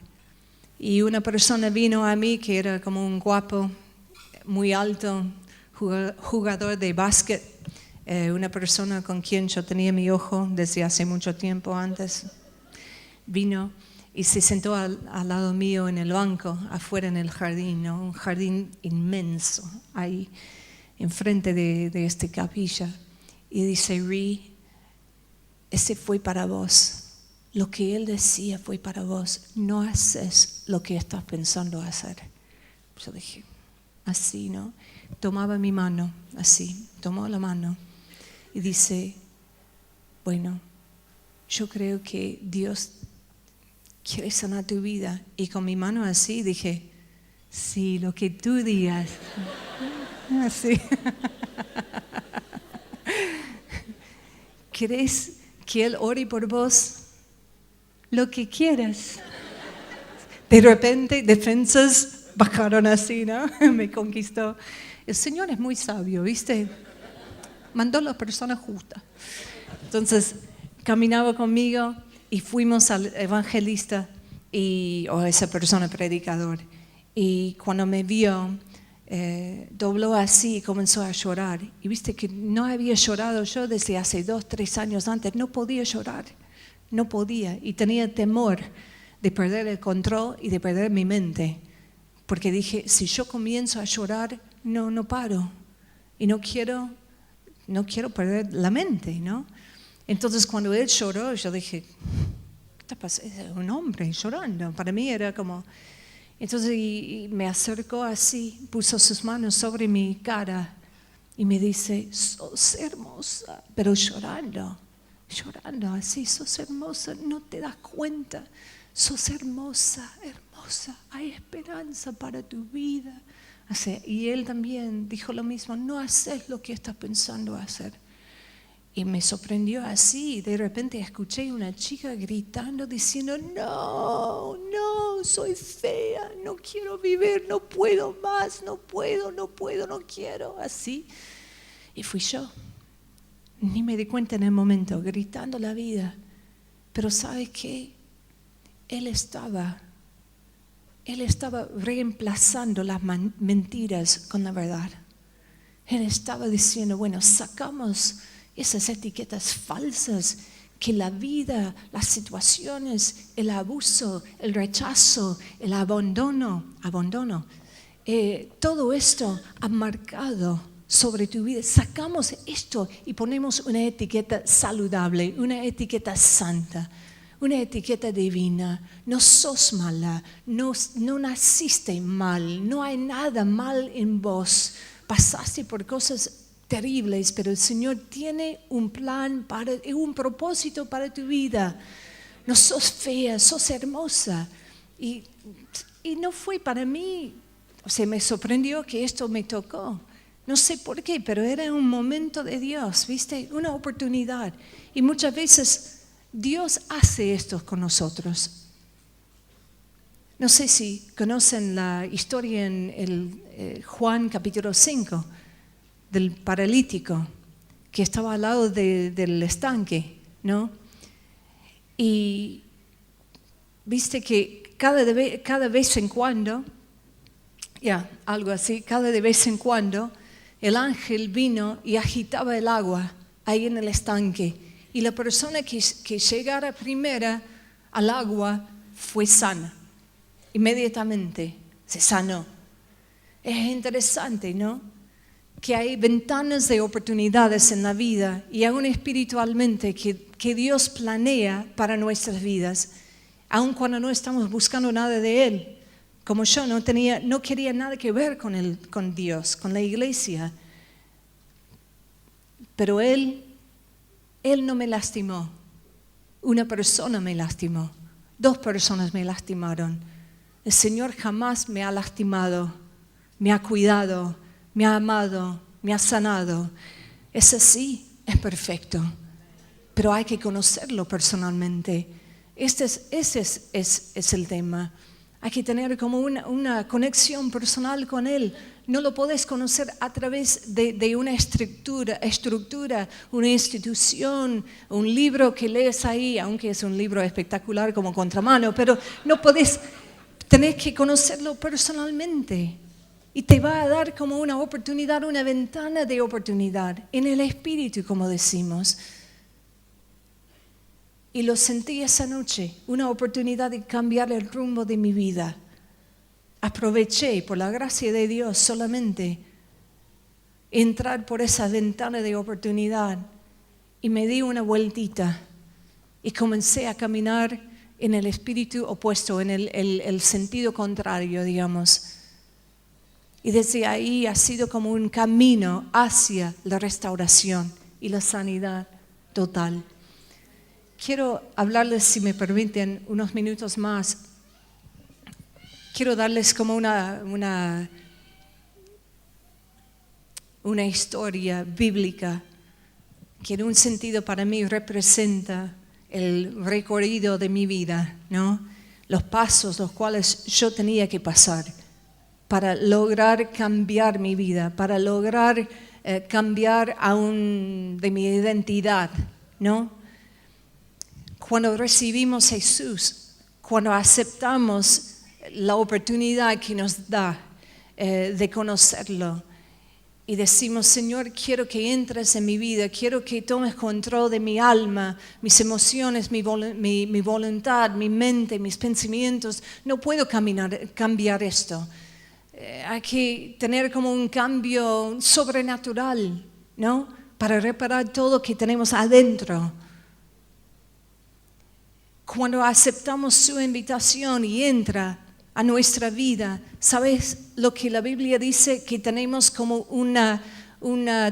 Y una persona vino a mí que era como un guapo, muy alto, jugador de básquet, una persona con quien yo tenía mi ojo desde hace mucho tiempo antes. Vino y se sentó al lado mío en el banco, afuera en el jardín, ¿no? Un jardín inmenso, ahí enfrente de esta capilla. Y dice, Ree, ese fue para vos. Lo que él decía fue para vos. No haces lo que estás pensando hacer. Yo dije, así, ¿no? Tomaba mi mano, así, tomó la mano y dice, bueno, yo creo que Dios quiere sanar tu vida. Y con mi mano así dije, sí, lo que tú digas. Así. ¿Querés que Él ore por vos? Lo que quieras. De repente, defensas bajaron así, ¿no? Me conquistó. El Señor es muy sabio, ¿viste? Mandó a la persona justa. Entonces, caminaba conmigo y fuimos al evangelista o a esa persona predicador. Y cuando me vio, dobló así y comenzó a llorar. Y viste que no había llorado yo desde hace 2, 3 años antes. No podía llorar, no podía. Y tenía temor de perder el control y de perder mi mente. Porque dije, si yo comienzo a llorar, no paro. Y no quiero perder la mente, ¿no? Entonces cuando él lloró, yo dije, ¿qué está pasando? Es un hombre llorando. Para mí era como... Entonces y me acercó así, puso sus manos sobre mi cara y me dice, sos hermosa, pero llorando así, sos hermosa, no te das cuenta, sos hermosa, hay esperanza para tu vida. Así, y él también dijo lo mismo, no haces lo que estás pensando hacer. Y me sorprendió así, de repente escuché una chica gritando, diciendo, no, soy fea, no quiero vivir, no puedo más, no quiero, así. Y fui yo, ni me di cuenta en el momento, gritando la vida. Pero ¿sabes qué? Él estaba reemplazando las mentiras con la verdad. Él estaba diciendo, bueno, sacamos esas etiquetas falsas que la vida, las situaciones, el abuso, el rechazo, el abandono, todo esto ha marcado sobre tu vida. Sacamos esto y ponemos una etiqueta saludable, una etiqueta santa, una etiqueta divina. No sos mala, no naciste mal, no hay nada mal en vos. Pasaste por cosas terribles, pero el Señor tiene un plan, un propósito para tu vida. No sos fea, sos hermosa. Y no fue para mí, me sorprendió que esto me tocó. No sé por qué, pero era un momento de Dios, ¿viste? Una oportunidad. Y muchas veces Dios hace esto con nosotros. No sé si conocen la historia en Juan capítulo 5. Del paralítico que estaba al lado del estanque, ¿no? Y viste que cada vez en cuando, algo así, cada vez en cuando, el ángel vino y agitaba el agua ahí en el estanque. Y la persona que llegara primera al agua fue sana. Inmediatamente se sanó. Es interesante, ¿no? Que hay ventanas de oportunidades en la vida y aún espiritualmente que Dios planea para nuestras vidas, aun cuando no estamos buscando nada de Él. como yo, no quería nada que ver con Dios, con la iglesia. Pero Él no me lastimó. Una persona me lastimó. 2 personas me lastimaron. El Señor jamás me ha lastimado, me ha cuidado, me ha amado, me ha sanado. Ese sí es perfecto, pero hay que conocerlo personalmente. Ese es el tema. Hay que tener como una conexión personal con Él. No lo podés conocer a través de una estructura, una institución, un libro que lees ahí, aunque es un libro espectacular como Contramano, pero no podés, tenés que conocerlo personalmente. Y te va a dar como una oportunidad, una ventana de oportunidad en el Espíritu, como decimos. Y lo sentí esa noche, una oportunidad de cambiar el rumbo de mi vida. Aproveché, por la gracia de Dios, solamente entrar por esa ventana de oportunidad y me di una vueltita y comencé a caminar en el espíritu opuesto, en el sentido contrario, digamos. Y desde ahí ha sido como un camino hacia la restauración y la sanidad total. Quiero hablarles, si me permiten, unos minutos más. Quiero darles como una historia bíblica que en un sentido para mí representa el recorrido de mi vida, ¿no? Los pasos los cuales yo tenía que pasar para lograr cambiar mi vida, para lograr cambiar aún de mi identidad, ¿no? Cuando recibimos a Jesús, cuando aceptamos la oportunidad que nos da de conocerlo y decimos, Señor, quiero que entres en mi vida, quiero que tomes control de mi alma, mis emociones, mi voluntad, mi mente, mis pensamientos, no puedo cambiar esto. Hay que tener como un cambio sobrenatural, ¿no? Para reparar todo lo que tenemos adentro. Cuando aceptamos su invitación y entra a nuestra vida, ¿sabes lo que la Biblia dice? Que tenemos como una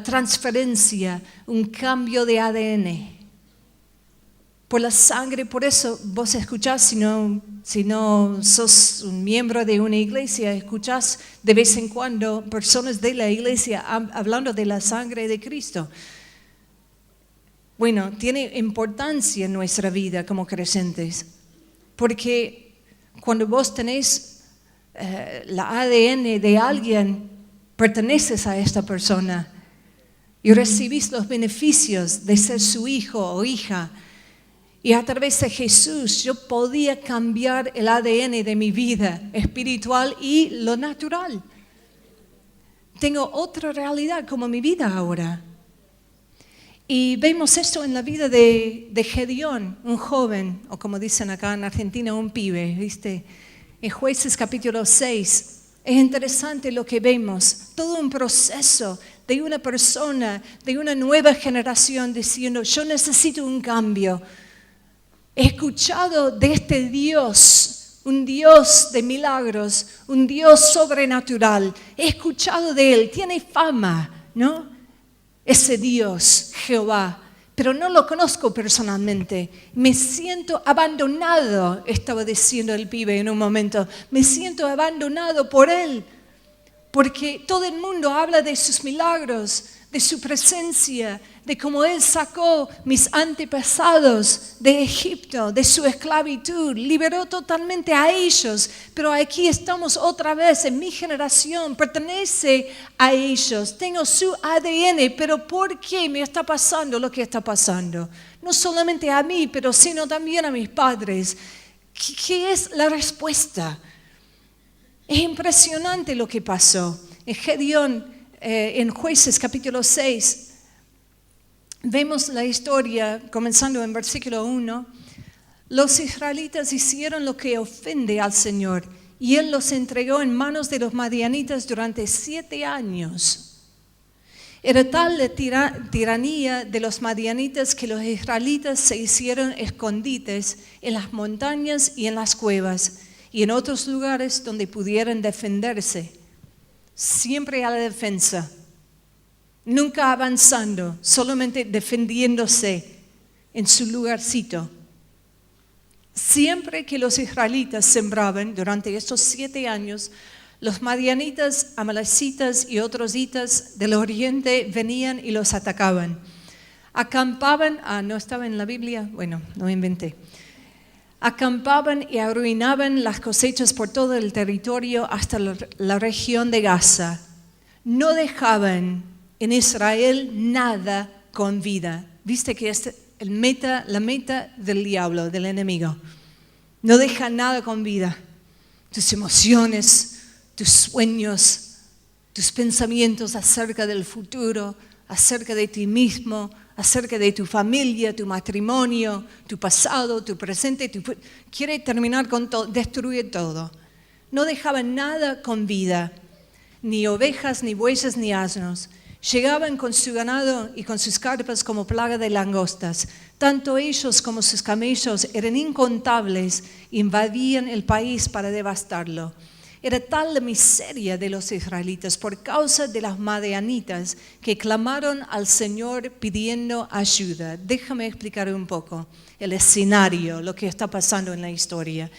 transferencia, un cambio de ADN. Por la sangre, por eso vos escuchás, si no sos un miembro de una iglesia, escuchás de vez en cuando personas de la iglesia hablando de la sangre de Cristo. Bueno, tiene importancia en nuestra vida como creyentes, porque cuando vos tenés la ADN de alguien, perteneces a esta persona y recibís los beneficios de ser su hijo o hija. Y a través de Jesús yo podía cambiar el ADN de mi vida espiritual y lo natural. Tengo otra realidad como mi vida ahora. Y vemos esto en la vida de Gedeón, un joven, o como dicen acá en Argentina, un pibe, ¿viste? En Jueces capítulo 6, es interesante lo que vemos, todo un proceso de una persona, de una nueva generación diciendo, yo necesito un cambio. He escuchado de este Dios, un Dios de milagros, un Dios sobrenatural. He escuchado de Él, tiene fama, ¿no? Ese Dios, Jehová, pero no lo conozco personalmente. Me siento abandonado, estaba diciendo el pibe en un momento. Me siento abandonado por Él, porque todo el mundo habla de sus milagros, de su presencia, de cómo Él sacó mis antepasados de Egipto, de su esclavitud, liberó totalmente a ellos, pero aquí estamos otra vez en mi generación, pertenece a ellos, tengo su ADN, pero ¿por qué me está pasando lo que está pasando? No solamente a mí, pero sino también a mis padres. ¿Qué es la respuesta? Es impresionante lo que pasó. En Gedeón, en Jueces capítulo 6, vemos la historia, comenzando en versículo 1. Los israelitas hicieron lo que ofende al Señor, y Él los entregó en manos de los madianitas durante 7 años. Era tal la tiranía de los madianitas que los israelitas se hicieron escondites en las montañas y en las cuevas, y en otros lugares donde pudieran defenderse. Siempre a la defensa, nunca avanzando, solamente defendiéndose en su lugarcito. Siempre que los israelitas sembraban durante estos 7 años, los madianitas, amalecitas y otros hitas del oriente venían y los atacaban. Acampaban, no estaba en la Biblia, bueno, no inventé. Acampaban y arruinaban las cosechas por todo el territorio hasta la región de Gaza. No dejaban en Israel nada con vida. Viste que es la meta del diablo, del enemigo. No deja nada con vida. Tus emociones, tus sueños, tus pensamientos acerca del futuro, acerca de ti mismo, acerca de tu familia, tu matrimonio, tu pasado, tu presente. Quiere terminar con todo, destruir todo. No dejaban nada con vida, ni ovejas, ni bueyes, ni asnos. Llegaban con su ganado y con sus carpas como plaga de langostas. Tanto ellos como sus camellos eran incontables, invadían el país para devastarlo. Era tal la miseria de los israelitas por causa de las madianitas que clamaron al Señor pidiendo ayuda. Déjame explicar un poco el escenario, lo que está pasando en la historia.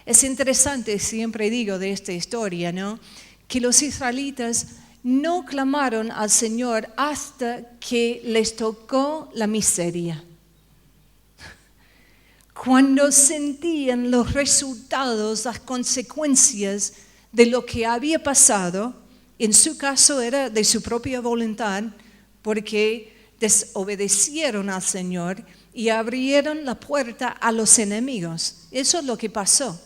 Es interesante, siempre digo de esta historia, ¿no? Que los israelitas no clamaron al Señor hasta que les tocó la miseria. Cuando sentían los resultados, las consecuencias de lo que había pasado, en su caso era de su propia voluntad, porque desobedecieron al Señor y abrieron la puerta a los enemigos. Eso es lo que pasó.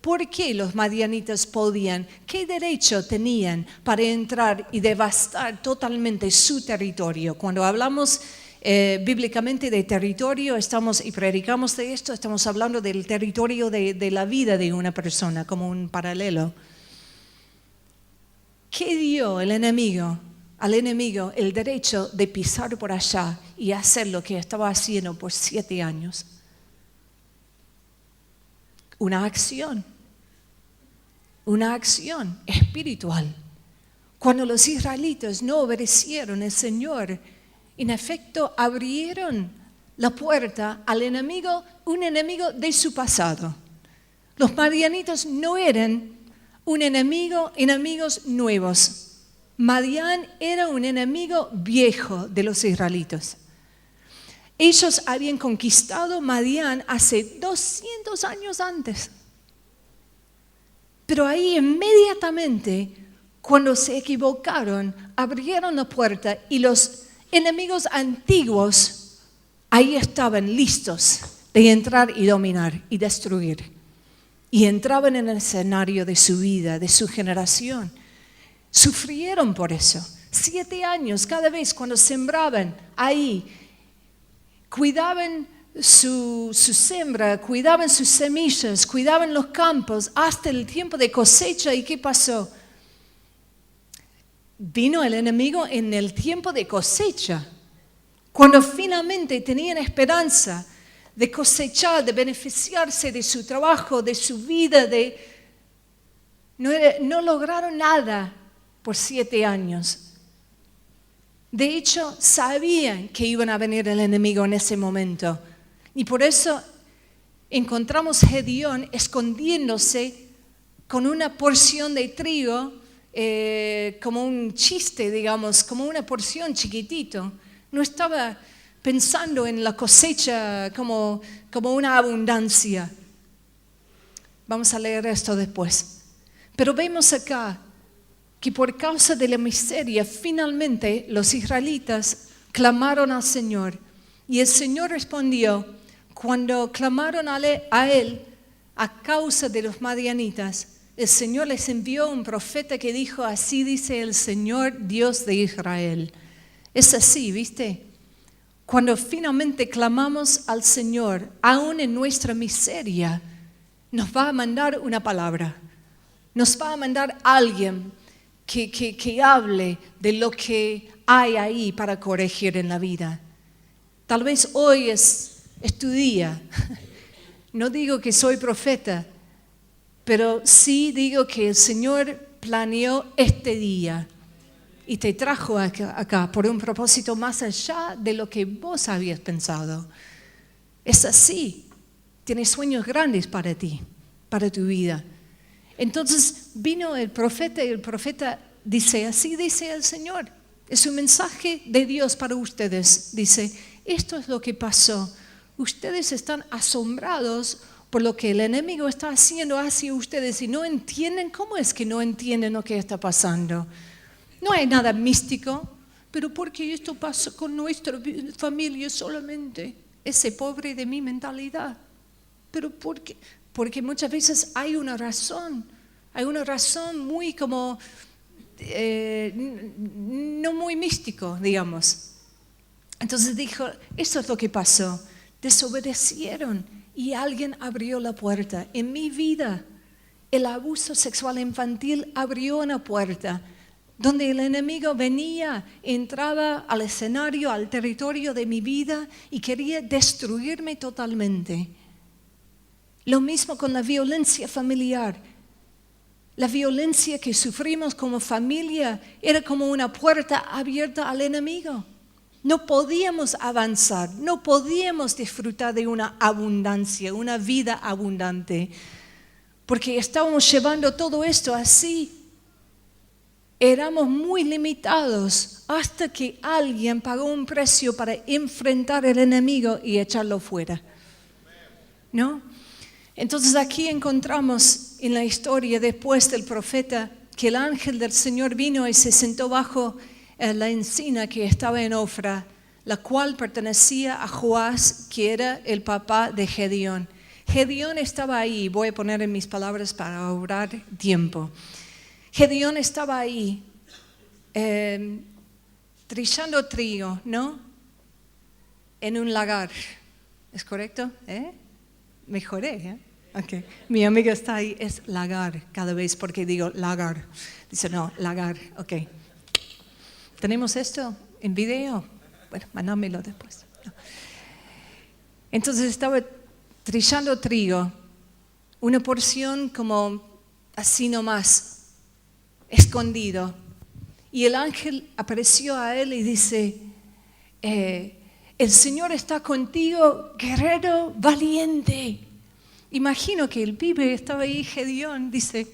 ¿Por qué los madianitas podían? ¿Qué derecho tenían para entrar y devastar totalmente su territorio? Cuando hablamos bíblicamente de territorio y predicamos de esto, estamos hablando del territorio de la vida de una persona, como un paralelo. ¿Qué dio al enemigo el derecho de pisar por allá y hacer lo que estaba haciendo por 7 años? Una acción espiritual. Cuando los israelitas no obedecieron al Señor, en efecto abrieron la puerta al enemigo, un enemigo de su pasado. Los madianitas no eran enemigos nuevos. Madián era un enemigo viejo de los israelitas. Ellos habían conquistado Madián hace 200 años antes. Pero ahí inmediatamente, cuando se equivocaron, abrieron la puerta y los enemigos antiguos ahí estaban listos de entrar y dominar y destruir. Y entraban en el escenario de su vida, de su generación. Sufrieron por eso. 7 años cada vez cuando sembraban ahí, cuidaban su siembra, cuidaban sus semillas, cuidaban los campos hasta el tiempo de cosecha. ¿Y qué pasó? Vino el enemigo en el tiempo de cosecha, cuando finalmente tenían esperanza de cosechar, de beneficiarse de su trabajo, de su vida. No lograron nada por 7 años. De hecho, sabían que iban a venir el enemigo en ese momento. Y por eso encontramos a Gedeón escondiéndose con una porción de trigo, como un chiste, digamos, como una porción chiquitito. No estaba pensando en la cosecha como una abundancia. Vamos a leer esto después. Pero vemos acá que por causa de la miseria, finalmente los israelitas clamaron al Señor. Y el Señor respondió. Cuando clamaron a él a causa de los madianitas, el Señor les envió un profeta que dijo: así dice el Señor, Dios de Israel. Es así, ¿viste? Cuando finalmente clamamos al Señor, aún en nuestra miseria, nos va a mandar una palabra. Nos va a mandar alguien que hable de lo que hay ahí para corregir en la vida. Tal vez hoy es tu día. No digo que soy profeta, Pero sí digo que el Señor planeó este día y te trajo acá por un propósito más allá de lo que vos habías pensado. Es así. Tiene sueños grandes para ti, para tu vida. Entonces vino el profeta y el profeta dice, así dice el Señor. Es un mensaje de Dios para ustedes. Dice, esto es lo que pasó. Ustedes están asombrados por lo que el enemigo está haciendo hacia ustedes y no entienden. ¿Cómo es que no entienden lo que está pasando? No hay nada místico, pero porque esto pasa con nuestra familia solamente. Ese pobre de mi mentalidad. Pero ¿por qué? Porque muchas veces hay una razón muy como, no muy místico, digamos. Entonces dijo, eso es lo que pasó, desobedecieron y alguien abrió la puerta. En mi vida, el abuso sexual infantil abrió una puerta donde el enemigo venía, entraba al escenario, al territorio de mi vida y quería destruirme totalmente. Lo mismo con la violencia familiar. La violencia que sufrimos como familia era como una puerta abierta al enemigo. No podíamos avanzar, no podíamos disfrutar de una abundancia, una vida abundante, porque estábamos llevando todo esto así. Éramos muy limitados hasta que alguien pagó un precio para enfrentar al enemigo y echarlo fuera. ¿No? Entonces aquí encontramos en la historia después del profeta que el ángel del Señor vino y se sentó bajo la encina que estaba en Ofra, la cual pertenecía a Joás, que era el papá de Gedeón. Gedeón estaba ahí, voy a poner en mis palabras para ahorrar tiempo. Gedeón estaba ahí trillando trigo, ¿no? En un lagar. ¿Es correcto? Mejoré, ¿eh? Okay. Mi amiga está ahí, es lagar cada vez porque digo lagar. Dice, no, lagar, ok. ¿Tenemos esto en video? Bueno, mándamelo después. No. Entonces estaba trillando trigo, una porción como así nomás, escondido. Y el ángel apareció a él y dice, el Señor está contigo, guerrero valiente. Imagino que el pibe estaba ahí, Gedeón, dice,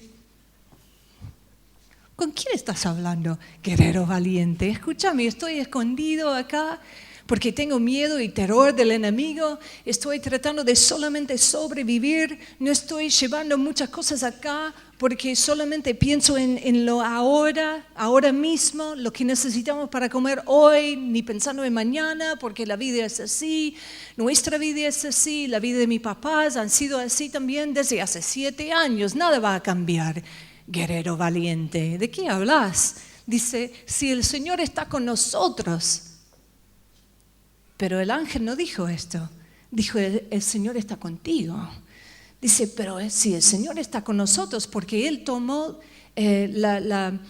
¿con quién estás hablando, guerrero valiente? Escúchame, estoy escondido acá porque tengo miedo y terror del enemigo. Estoy tratando de solamente sobrevivir. No estoy llevando muchas cosas acá porque solamente pienso en lo ahora mismo, lo que necesitamos para comer hoy, ni pensando en mañana, porque la vida es así, nuestra vida es así, la vida de mis papás han sido así también desde hace 7 años. Nada va a cambiar, guerrero valiente. ¿De qué hablas? Dice, si el Señor está con nosotros. Pero el ángel no dijo esto. Dijo, el Señor está contigo. Dice, pero si el Señor está con nosotros, porque Él tomó la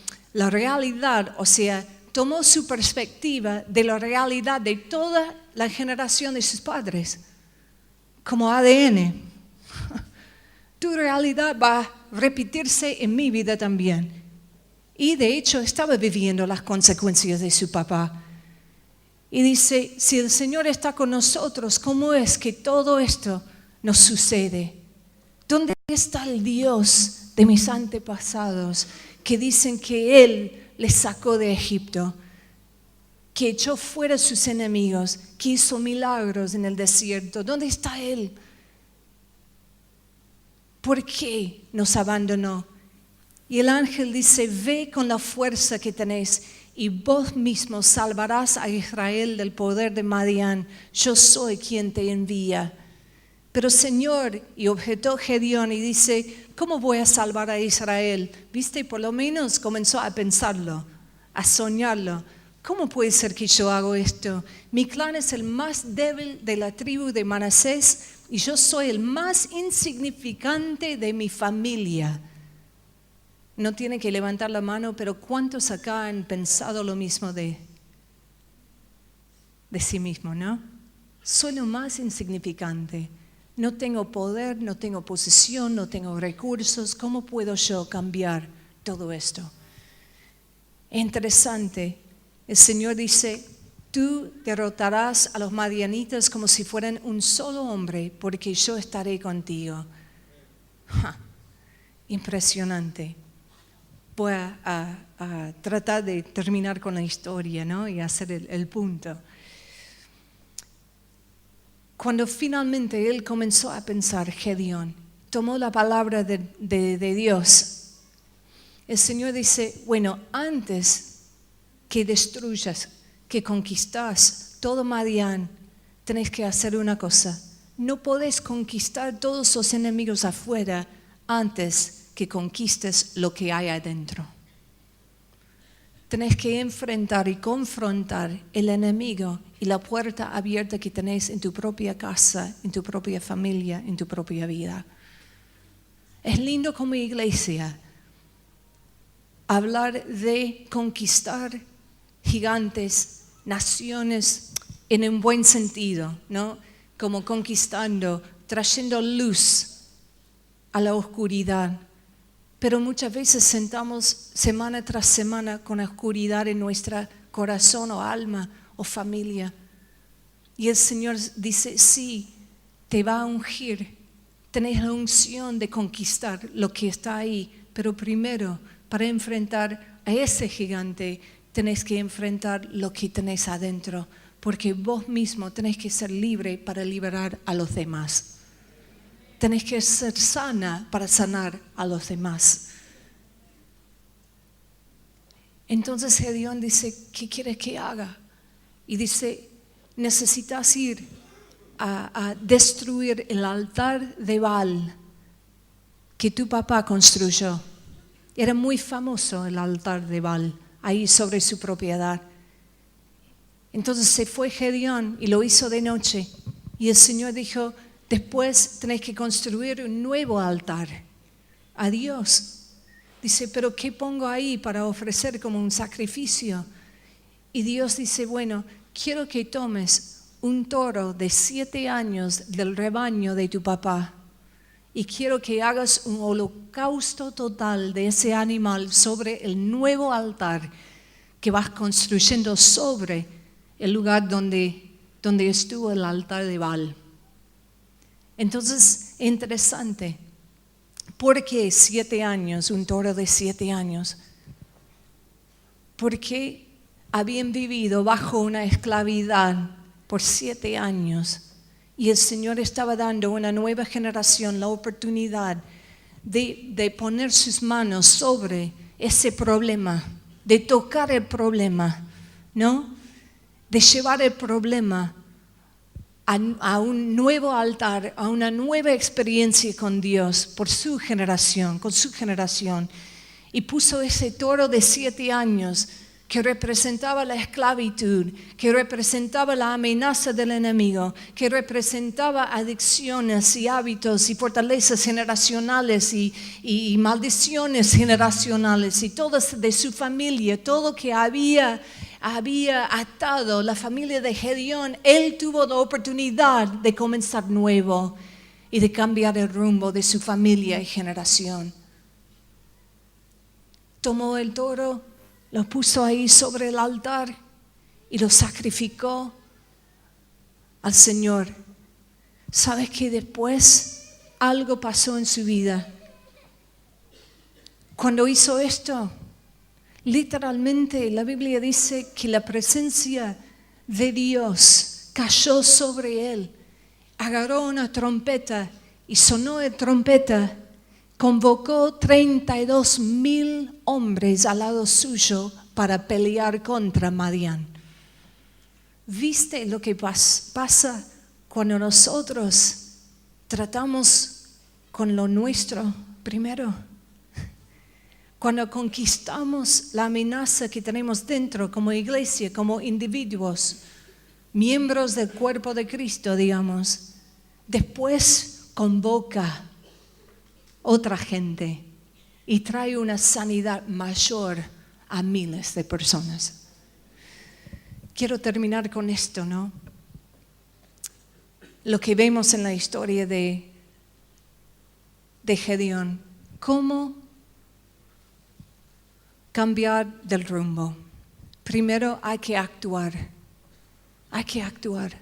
realidad, o sea, tomó su perspectiva de la realidad de toda la generación de sus padres, como ADN. Tu realidad va a repetirse en mi vida también. Y de hecho estaba viviendo las consecuencias de su papá. Y dice, si el Señor está con nosotros, ¿cómo es que todo esto nos sucede? ¿Dónde está el Dios de mis antepasados que dicen que Él les sacó de Egipto, que echó fuera a sus enemigos, que hizo milagros en el desierto? ¿Dónde está Él? ¿Por qué nos abandonó? Y el ángel dice, ve con la fuerza que tenés y vos mismo salvarás a Israel del poder de Madián. Yo soy quien te envía. Pero Señor, y objetó Gedeón y dice, ¿cómo voy a salvar a Israel? ¿Viste? Por lo menos comenzó a pensarlo, a soñarlo. ¿Cómo puede ser que yo hago esto? Mi clan es el más débil de la tribu de Manasés y yo soy el más insignificante de mi familia. No tiene que levantar la mano, pero ¿cuántos acá han pensado lo mismo de sí mismo, no? Soy lo más insignificante. No tengo poder, no tengo posición, no tengo recursos. ¿Cómo puedo yo cambiar todo esto? Interesante. El Señor dice, tú derrotarás a los madianitas como si fueran un solo hombre, porque yo estaré contigo. Impresionante. Voy a tratar de terminar con la historia, ¿no? Y hacer el punto. Cuando finalmente él comenzó a pensar, Gedeón, tomó la palabra de Dios, el Señor dice, bueno, antes que destruyas, que conquistas todo Madián, tenés que hacer una cosa. No podés conquistar todos los enemigos afuera antes que conquistes lo que hay adentro. Tenés que enfrentar y confrontar el enemigo y la puerta abierta que tenés en tu propia casa, en tu propia familia, en tu propia vida. Es lindo como iglesia hablar de conquistar gigantes, naciones en un buen sentido, ¿no? Como conquistando, trayendo luz a la oscuridad. Pero muchas veces sentamos semana tras semana con la oscuridad en nuestro corazón o alma o familia. Y el Señor dice, sí, te va a ungir. Tenés la unción de conquistar lo que está ahí. Pero primero, para enfrentar a ese gigante, tenés que enfrentar lo que tenés adentro. Porque vos mismo tenés que ser libre para liberar a los demás. Tenés que ser sana para sanar a los demás. Entonces Gedeón dice, ¿qué quieres que haga? Y dice, necesitas ir a destruir el altar de Baal que tu papá construyó. Era muy famoso el altar de Baal, ahí sobre su propiedad. Entonces se fue Gedeón y lo hizo de noche. Y el Señor dijo, después tenés que construir un nuevo altar a Dios. Dice, pero ¿qué pongo ahí para ofrecer como un sacrificio? Y Dios dice, bueno, quiero que tomes un toro de 7 años del rebaño de tu papá y quiero que hagas un holocausto total de ese animal sobre el nuevo altar que vas construyendo sobre el lugar donde estuvo el altar de Baal. Entonces, interesante. ¿Por qué 7 años, un toro de 7 años? Porque habían vivido bajo una esclavitud por 7 años y el Señor estaba dando a una nueva generación la oportunidad de poner sus manos sobre ese problema, de tocar el problema, ¿no? De llevar el problema a un nuevo altar, a una nueva experiencia con Dios por su generación, con su generación. Y puso ese toro de 7 años que representaba la esclavitud, que representaba la amenaza del enemigo, que representaba adicciones y hábitos y fortalezas generacionales y maldiciones generacionales y todo de su familia, todo que había atado la familia de Gedeón. Él tuvo la oportunidad de comenzar nuevo y de cambiar el rumbo de su familia y generación. Tomó el toro, lo puso ahí sobre el altar y lo sacrificó al Señor. ¿Sabes que después algo pasó en su vida? Cuando hizo esto, literalmente la Biblia dice que la presencia de Dios cayó sobre él. Agarró una trompeta y sonó la trompeta. Convocó 32,000 hombres al lado suyo para pelear contra Madián. ¿Viste lo que pasa cuando nosotros tratamos con lo nuestro primero? Cuando conquistamos la amenaza que tenemos dentro como iglesia, como individuos, miembros del cuerpo de Cristo, digamos, después convoca otra gente y trae una sanidad mayor a miles de personas. Quiero terminar con esto, ¿no? lo que vemos en la historia de Gedeón. ¿Cómo cambiar del rumbo? Primero hay que actuar. Hay que actuar.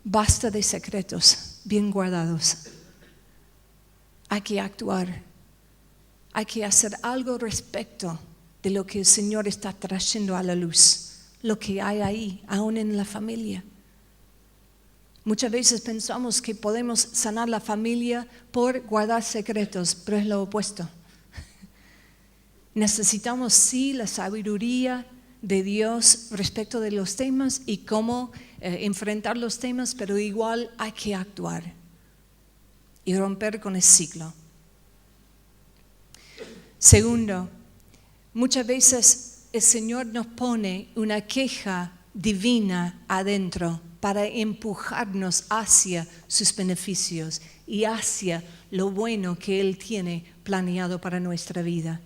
Basta de secretos bien guardados. Hay que actuar. Hay que hacer algo respecto de lo que el Señor está trayendo a la luz. Lo que hay ahí, aún en la familia. Muchas veces pensamos que podemos sanar la familia por guardar secretos, pero es lo opuesto. Necesitamos sí la sabiduría de Dios respecto de los temas y cómo enfrentar los temas, pero igual hay que actuar y romper con el ciclo. Segundo, muchas veces el Señor nos pone una queja divina adentro para empujarnos hacia sus beneficios y hacia lo bueno que Él tiene planeado para nuestra vida.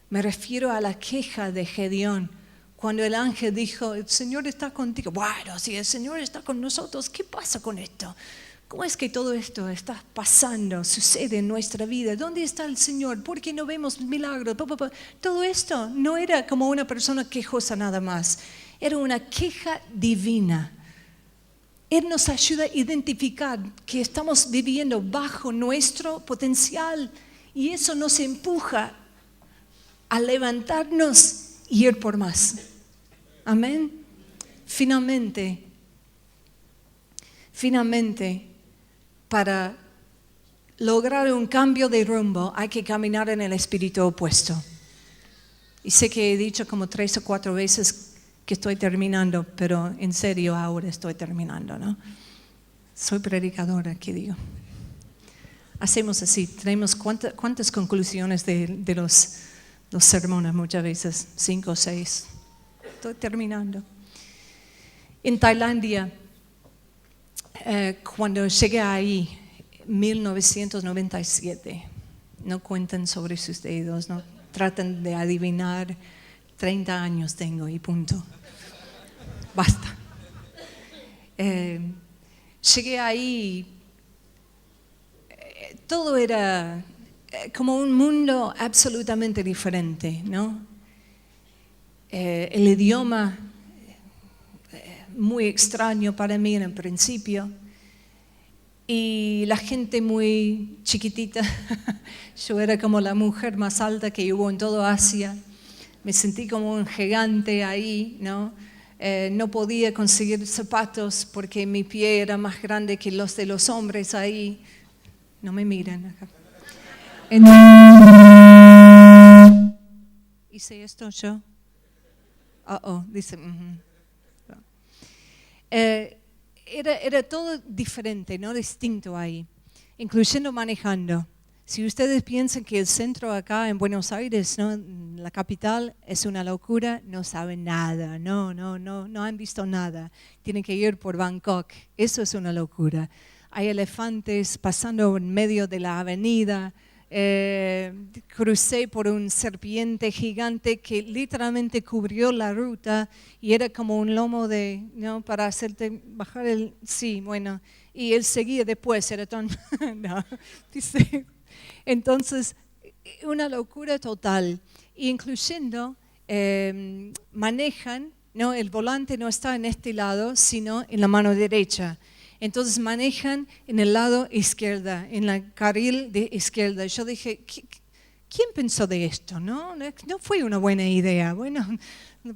Me refiero a la queja de Gedeón, cuando el ángel dijo, el Señor está contigo. Bueno, si el Señor está con nosotros, ¿qué pasa con esto? ¿Cómo es que todo esto está pasando, sucede en nuestra vida? ¿Dónde está el Señor? ¿Por qué no vemos milagros? Todo esto no era como una persona quejosa nada más. Era una queja divina. Él nos ayuda a identificar que estamos viviendo bajo nuestro potencial y eso nos empuja a levantarnos y ir por más. Amén. Finalmente, para lograr un cambio de rumbo hay que caminar en el espíritu opuesto. Y sé que he dicho como 3 o 4 veces que estoy terminando, pero en serio ahora estoy terminando, ¿no? Soy predicadora, ¿qué digo? Hacemos así, tenemos cuántas conclusiones de los sermones muchas veces, 5 o 6. Estoy terminando. En Tailandia, cuando llegué ahí, 1997, no cuenten sobre sus dedos, no tratan de adivinar, 30 años tengo y punto. Basta. Llegué ahí, todo era como un mundo absolutamente diferente, ¿no? El idioma muy extraño para mí en el principio y la gente muy chiquitita. Yo era como la mujer más alta que hubo en toda Asia. Me sentí como un gigante ahí, ¿no? No podía conseguir zapatos porque mi pie era más grande que los de los hombres ahí. No me miren acá. ¿Hice esto yo? Dice. Era todo diferente, ¿no? Distinto ahí, incluyendo manejando. Si ustedes piensan que el centro acá en Buenos Aires, ¿no? La capital, es una locura, no saben nada, no han visto nada. Tienen que ir por Bangkok, eso es una locura. Hay elefantes pasando en medio de la avenida. Crucé por un serpiente gigante que literalmente cubrió la ruta y era como un lomo ¿no? Para hacerte bajar el... Sí, bueno, y él seguía después, era tan... no, dice... Entonces, una locura total, incluyendo manejan, ¿no? El volante no está en este lado, sino en la mano derecha. Entonces manejan en el lado izquierdo, en el carril de izquierda. Yo dije, ¿quién pensó de esto? No fue una buena idea. Bueno,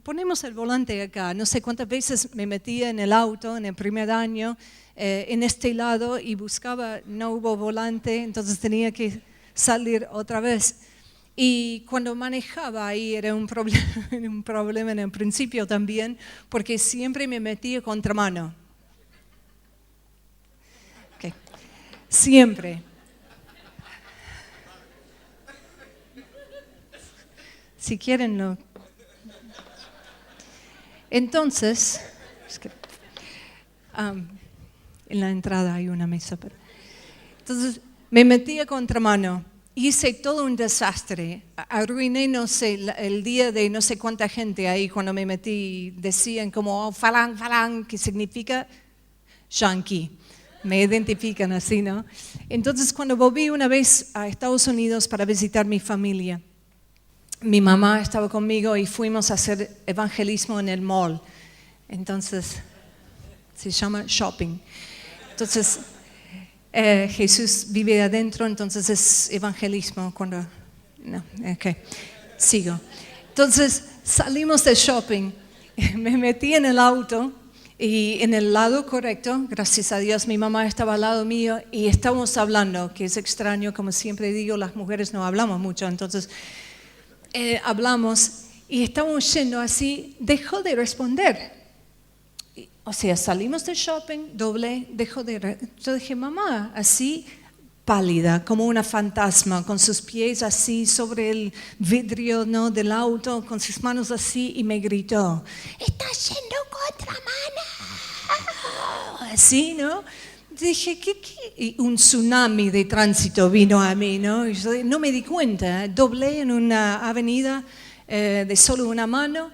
ponemos el volante acá. No sé cuántas veces me metía en el auto en el primer año, en este lado, y buscaba, no hubo volante, entonces tenía que salir otra vez. Y cuando manejaba ahí era un problema en el principio también, porque siempre me metía contramano. Okay. Siempre. Si quieren, no. Entonces, en la entrada hay una mesa. Entonces, me metí a contramano. Hice todo un desastre. Arruiné, no sé, el día de no sé cuánta gente ahí cuando me metí. Decían como, falang, que significa yankee. Me identifican así, ¿no? Entonces, cuando volví una vez a Estados Unidos para visitar mi familia, mi mamá estaba conmigo y fuimos a hacer evangelismo en el mall. Entonces, se llama shopping. Entonces, Jesús vive adentro, entonces es evangelismo cuando... No, ok, sigo. Entonces, salimos del shopping, me metí en el auto y en el lado correcto, gracias a Dios, mi mamá estaba al lado mío y estábamos hablando, que es extraño, como siempre digo, las mujeres no hablamos mucho, entonces hablamos y estábamos yendo así, dejó de responder. O sea, salimos del shopping, doblé, yo dije, mamá, así pálida, como una fantasma, con sus pies así sobre el vidrio, ¿no?, del auto, con sus manos así, y me gritó, ¡estás yendo contra mano! Así, ¿no? Dije, ¿qué? Y un tsunami de tránsito vino a mí, ¿no? Y yo no me di cuenta, doblé en una avenida de solo una mano,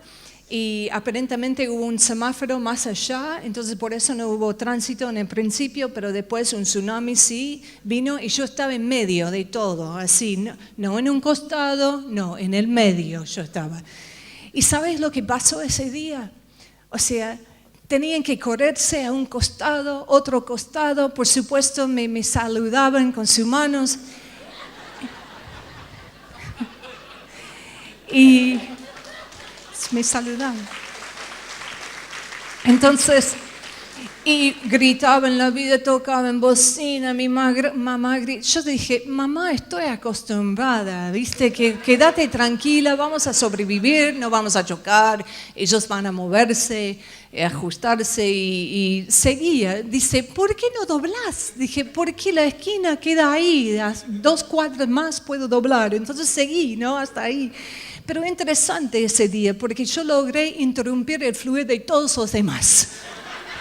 y aparentemente hubo un semáforo más allá, entonces por eso no hubo tránsito en el principio, pero después un tsunami sí vino y yo estaba en medio de todo, así, no en un costado, no, en el medio yo estaba. ¿Y sabes lo que pasó ese día? O sea, tenían que correrse a un costado, otro costado, por supuesto me saludaban con sus manos. Y me saludaban. Entonces, y gritaba en la vida, tocaba en bocina, mi mamá gritaba. Yo dije, mamá, estoy acostumbrada, ¿viste? Quédate tranquila, vamos a sobrevivir, no vamos a chocar, ellos van a moverse, ajustarse y seguía. Dice, ¿por qué no doblás? Dije, porque la esquina queda ahí, a 2 cuadras más puedo doblar. Entonces seguí, ¿no? Hasta ahí. Pero interesante ese día, porque yo logré interrumpir el fluir de todos los demás,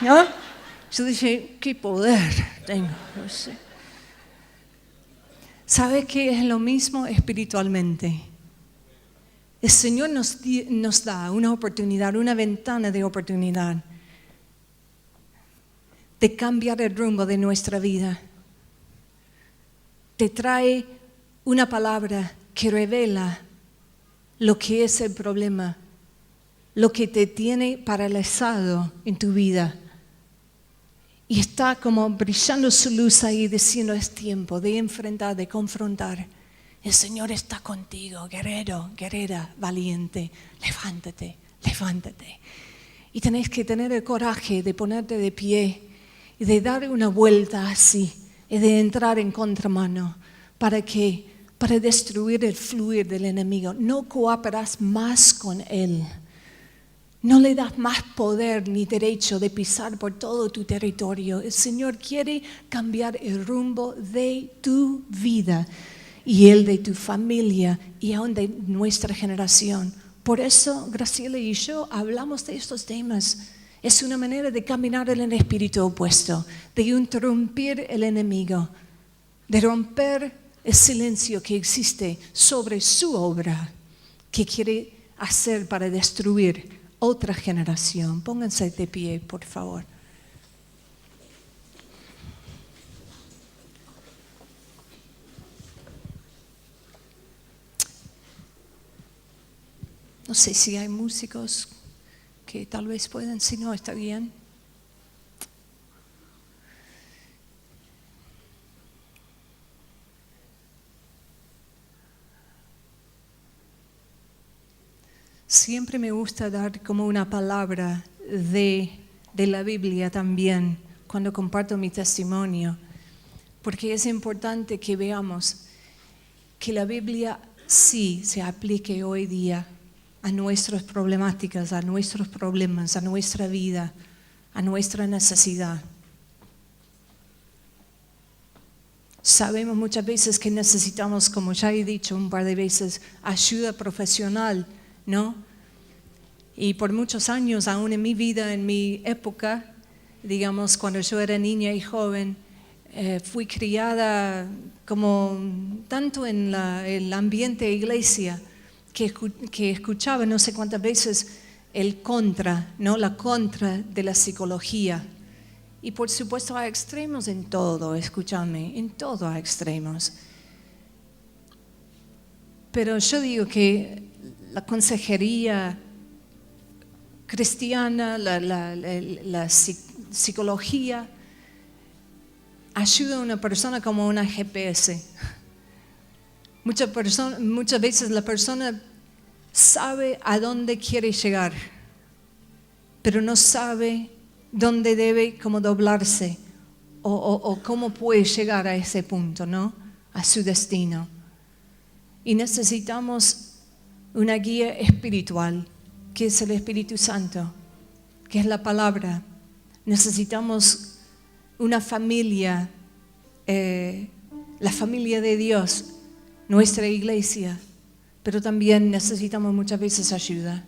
¿no? Yo dije, qué poder tengo, no sé. ¿Sabe qué es lo mismo espiritualmente? El Señor nos da una oportunidad, una ventana de oportunidad de cambiar el rumbo de nuestra vida. Te trae una palabra que revela lo que es el problema, lo que te tiene paralizado en tu vida. Y está como brillando su luz ahí diciendo, es tiempo de enfrentar, de confrontar. El Señor está contigo, guerrero, guerrera, valiente. Levántate, levántate. Y tenés que tener el coraje de ponerte de pie y de dar una vuelta así y de entrar en contramano para destruir el fluir del enemigo. No cooperas más con él. No le das más poder ni derecho de pisar por todo tu territorio. El Señor quiere cambiar el rumbo de tu vida y el de tu familia y aún de nuestra generación. Por eso Graciela y yo hablamos de estos temas. Es una manera de caminar en el espíritu opuesto, de interrumpir el enemigo, de romper el silencio que existe sobre su obra que quiere hacer para destruir otra generación. Pónganse de pie, por favor. No sé si hay músicos que tal vez puedan, si no, está bien. Siempre me gusta dar como una palabra de la Biblia también cuando comparto mi testimonio, porque es importante que veamos que la Biblia sí se aplique hoy día a nuestras problemáticas, a nuestros problemas, a nuestra vida, a nuestra necesidad. Sabemos muchas veces que necesitamos, como ya he dicho un par de veces, ayuda profesional, ¿no? Y por muchos años, aún en mi vida, en mi época, digamos, cuando yo era niña y joven, fui criada como tanto en el ambiente de iglesia que escuchaba no sé cuántas veces el contra, ¿no? La contra de la psicología. Y por supuesto hay extremos en todo, escúchame, en todo hay extremos. Pero yo digo que la consejería cristiana, la psicología, ayuda a una persona como una GPS. Muchas veces la persona sabe a dónde quiere llegar, pero no sabe dónde debe como doblarse o cómo puede llegar a ese punto, ¿no? A su destino. Y necesitamos una guía espiritual, que es el Espíritu Santo, que es la palabra. Necesitamos una familia, la familia de Dios, nuestra iglesia, pero también necesitamos muchas veces ayuda,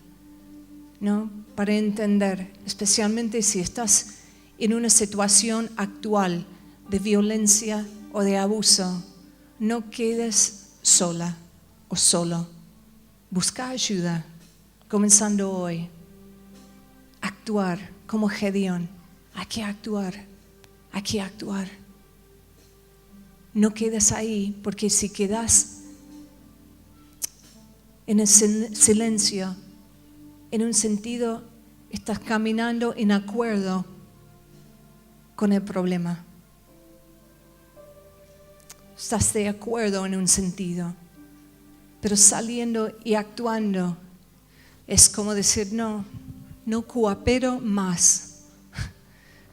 ¿no? Para entender, especialmente si estás en una situación actual de violencia o de abuso, no quedes sola o solo. Busca ayuda, comenzando hoy. Actuar como Gedeón. Hay que actuar, hay que actuar. No quedes ahí, porque si quedas en el silencio, en un sentido, estás caminando en acuerdo con el problema. Estás de acuerdo en un sentido, pero saliendo y actuando es como decir, no coopero más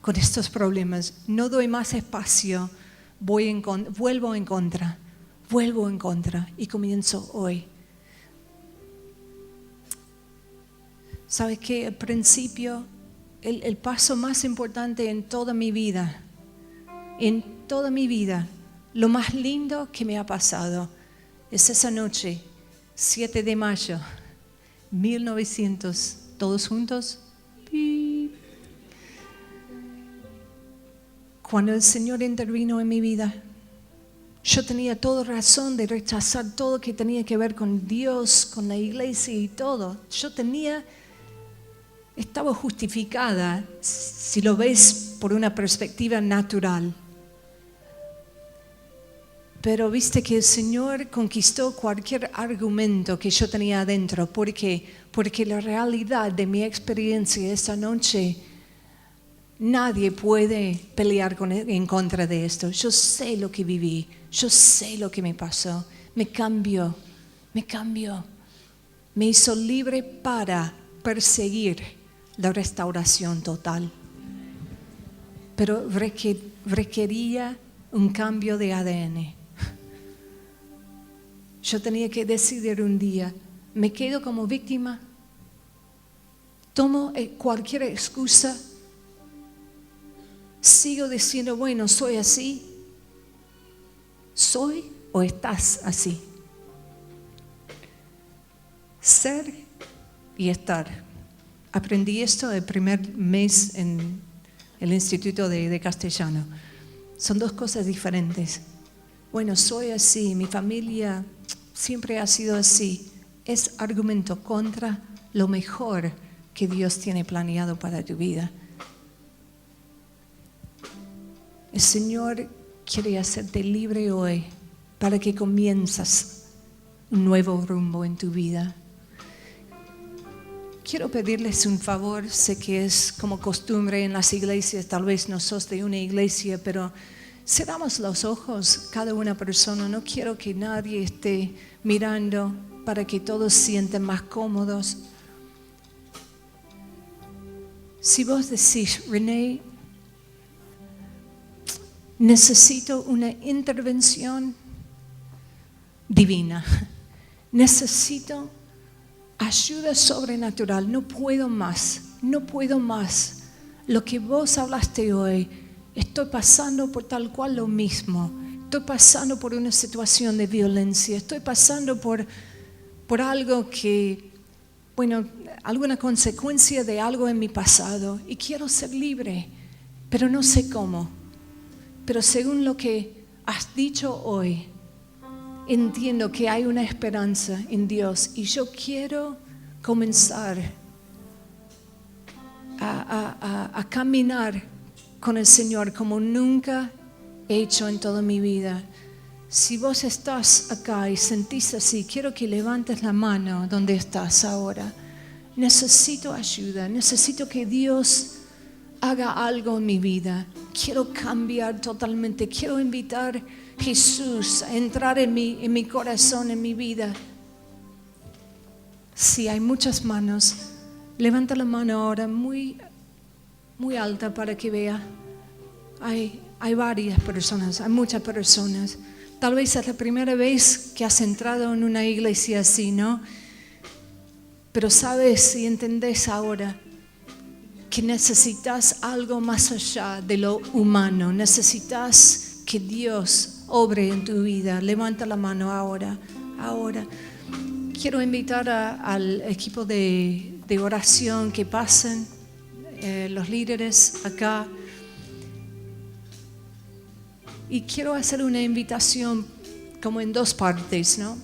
con estos problemas, no doy más espacio, vuelvo en contra y comienzo hoy. ¿Sabes qué? Al principio, el paso más importante en toda mi vida, lo más lindo que me ha pasado es esa noche, 7 de mayo, 1900, todos juntos. Cuando el Señor intervino en mi vida, yo tenía toda razón de rechazar todo que tenía que ver con Dios, con la iglesia y todo. Estaba justificada, si lo ves por una perspectiva natural. Pero viste que el Señor conquistó cualquier argumento que yo tenía adentro. ¿Por qué? Porque la realidad de mi experiencia esta noche, nadie puede pelear en contra de esto. Yo sé lo que viví, yo sé lo que me pasó. Me cambió, me hizo libre para perseguir la restauración total. Pero requería un cambio de ADN. Yo tenía que decidir un día, ¿me quedo como víctima? ¿Tomo cualquier excusa? ¿Sigo diciendo, bueno, soy así? ¿Soy o estás así? Ser y estar. Aprendí esto el primer mes en el Instituto de Castellano. Son dos cosas diferentes. Bueno, soy así, mi familia siempre ha sido así. Es argumento contra lo mejor que Dios tiene planeado para tu vida. El Señor quiere hacerte libre hoy para que comiences un nuevo rumbo en tu vida. Quiero pedirles un favor, sé que es como costumbre en las iglesias, tal vez no sos de una iglesia, pero cerramos los ojos, cada una persona. No quiero que nadie esté mirando para que todos se sientan más cómodos. Si vos decís, René, necesito una intervención divina, necesito ayuda sobrenatural, no puedo más. Lo que vos hablaste hoy, estoy pasando por tal cual lo mismo. Estoy pasando por una situación de violencia. Estoy pasando por algo que, alguna consecuencia de algo en mi pasado. Y quiero ser libre, pero no sé cómo. Pero según lo que has dicho hoy, entiendo que hay una esperanza en Dios. Y yo quiero comenzar a caminar con el Señor como nunca he hecho en toda mi vida. Si vos estás acá y sentís así, quiero que levantes la mano donde estás ahora. Necesito ayuda, necesito que Dios haga algo en mi vida. Quiero cambiar totalmente, quiero invitar a Jesús a entrar en mi corazón, en mi vida. Sí, hay muchas manos. Levanta la mano ahora muy, muy alta para que vea. Hay varias personas, hay muchas personas. Tal vez es la primera vez que has entrado en una iglesia así, ¿no? Pero sabes y entendés ahora que necesitas algo más allá de lo humano. Necesitas que Dios obre en tu vida. Levanta la mano ahora. Quiero invitar al equipo de oración que pasen, los líderes acá. Y quiero hacer una invitación como en dos partes, ¿no?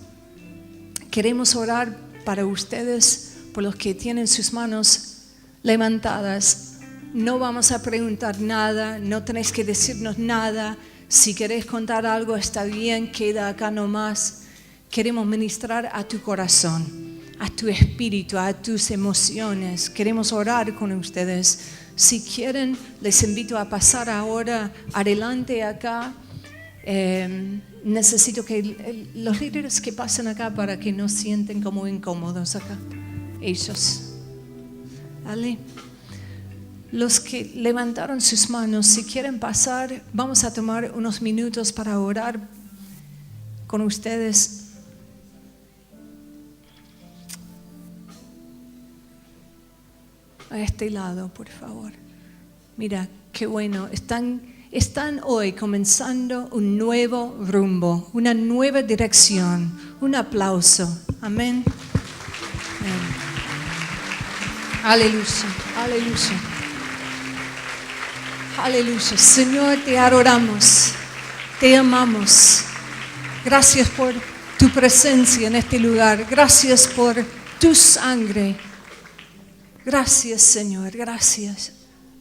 Queremos orar para ustedes, por los que tienen sus manos levantadas. No vamos a preguntar nada, no tenéis que decirnos nada. Si queréis contar algo está bien, queda acá nomás. Queremos ministrar a tu corazón, a tu espíritu, a tus emociones. Queremos orar con ustedes. Si quieren, les invito a pasar ahora adelante acá. Necesito que los líderes que pasen acá para que no sienten como incómodos acá. Ellos. ¿Vale? Los que levantaron sus manos, si quieren pasar, vamos a tomar unos minutos para orar con ustedes. A este lado, por favor. Mira, qué bueno. Están hoy comenzando un nuevo rumbo, una nueva dirección. Un aplauso. Amén. Amén. Aleluya, aleluya. Aleluya. Señor, te adoramos, te amamos. Gracias por tu presencia en este lugar. Gracias por tu sangre. Gracias, Señor, gracias,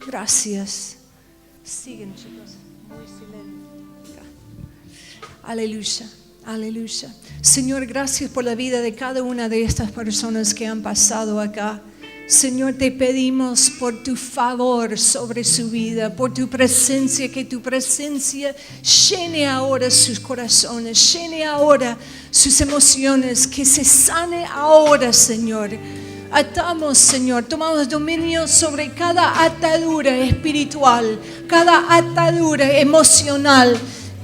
gracias. Siguen, chicos, muy silencio. Aleluya, aleluya. Señor, gracias por la vida de cada una de estas personas que han pasado acá. Señor, te pedimos por tu favor sobre su vida, por tu presencia, que tu presencia llene ahora sus corazones, llene ahora sus emociones, que se sane ahora, Señor. Atamos, Señor, tomamos dominio sobre cada atadura espiritual, cada atadura emocional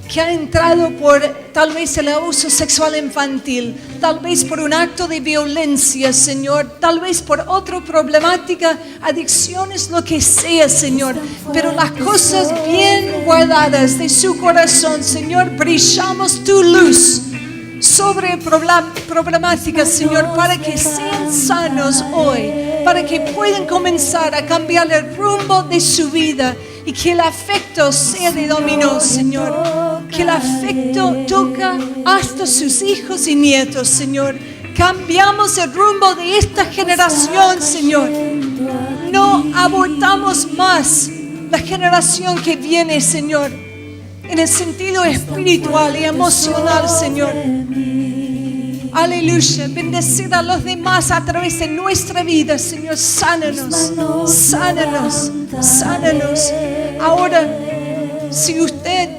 que ha entrado por tal vez el abuso sexual infantil, tal vez por un acto de violencia, Señor, tal vez por otra problemática, adicciones, lo que sea, Señor. Pero las cosas bien guardadas de su corazón, Señor, brillamos tu luz sobre problemáticas, Señor, para que sean sanos hoy, para que puedan comenzar a cambiar el rumbo de su vida y que el afecto sea de dominó, Señor, que el afecto toca hasta sus hijos y nietos, Señor. Cambiamos el rumbo de esta generación, Señor. No abortamos más la generación que viene, Señor, en el sentido espiritual y emocional, Señor. Aleluya. Bendecir a los demás a través de nuestra vida, Señor. Sánanos, sánanos, sánanos. Ahora, si usted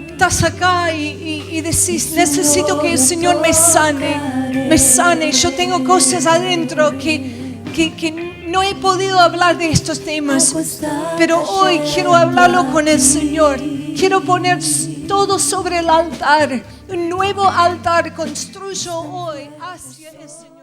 estás acá y decís, necesito que el Señor me sane. Yo tengo cosas adentro que no he podido hablar de estos temas, pero hoy quiero hablarlo con el Señor. Quiero poner todo sobre el altar. Un nuevo altar construyo hoy hacia el Señor.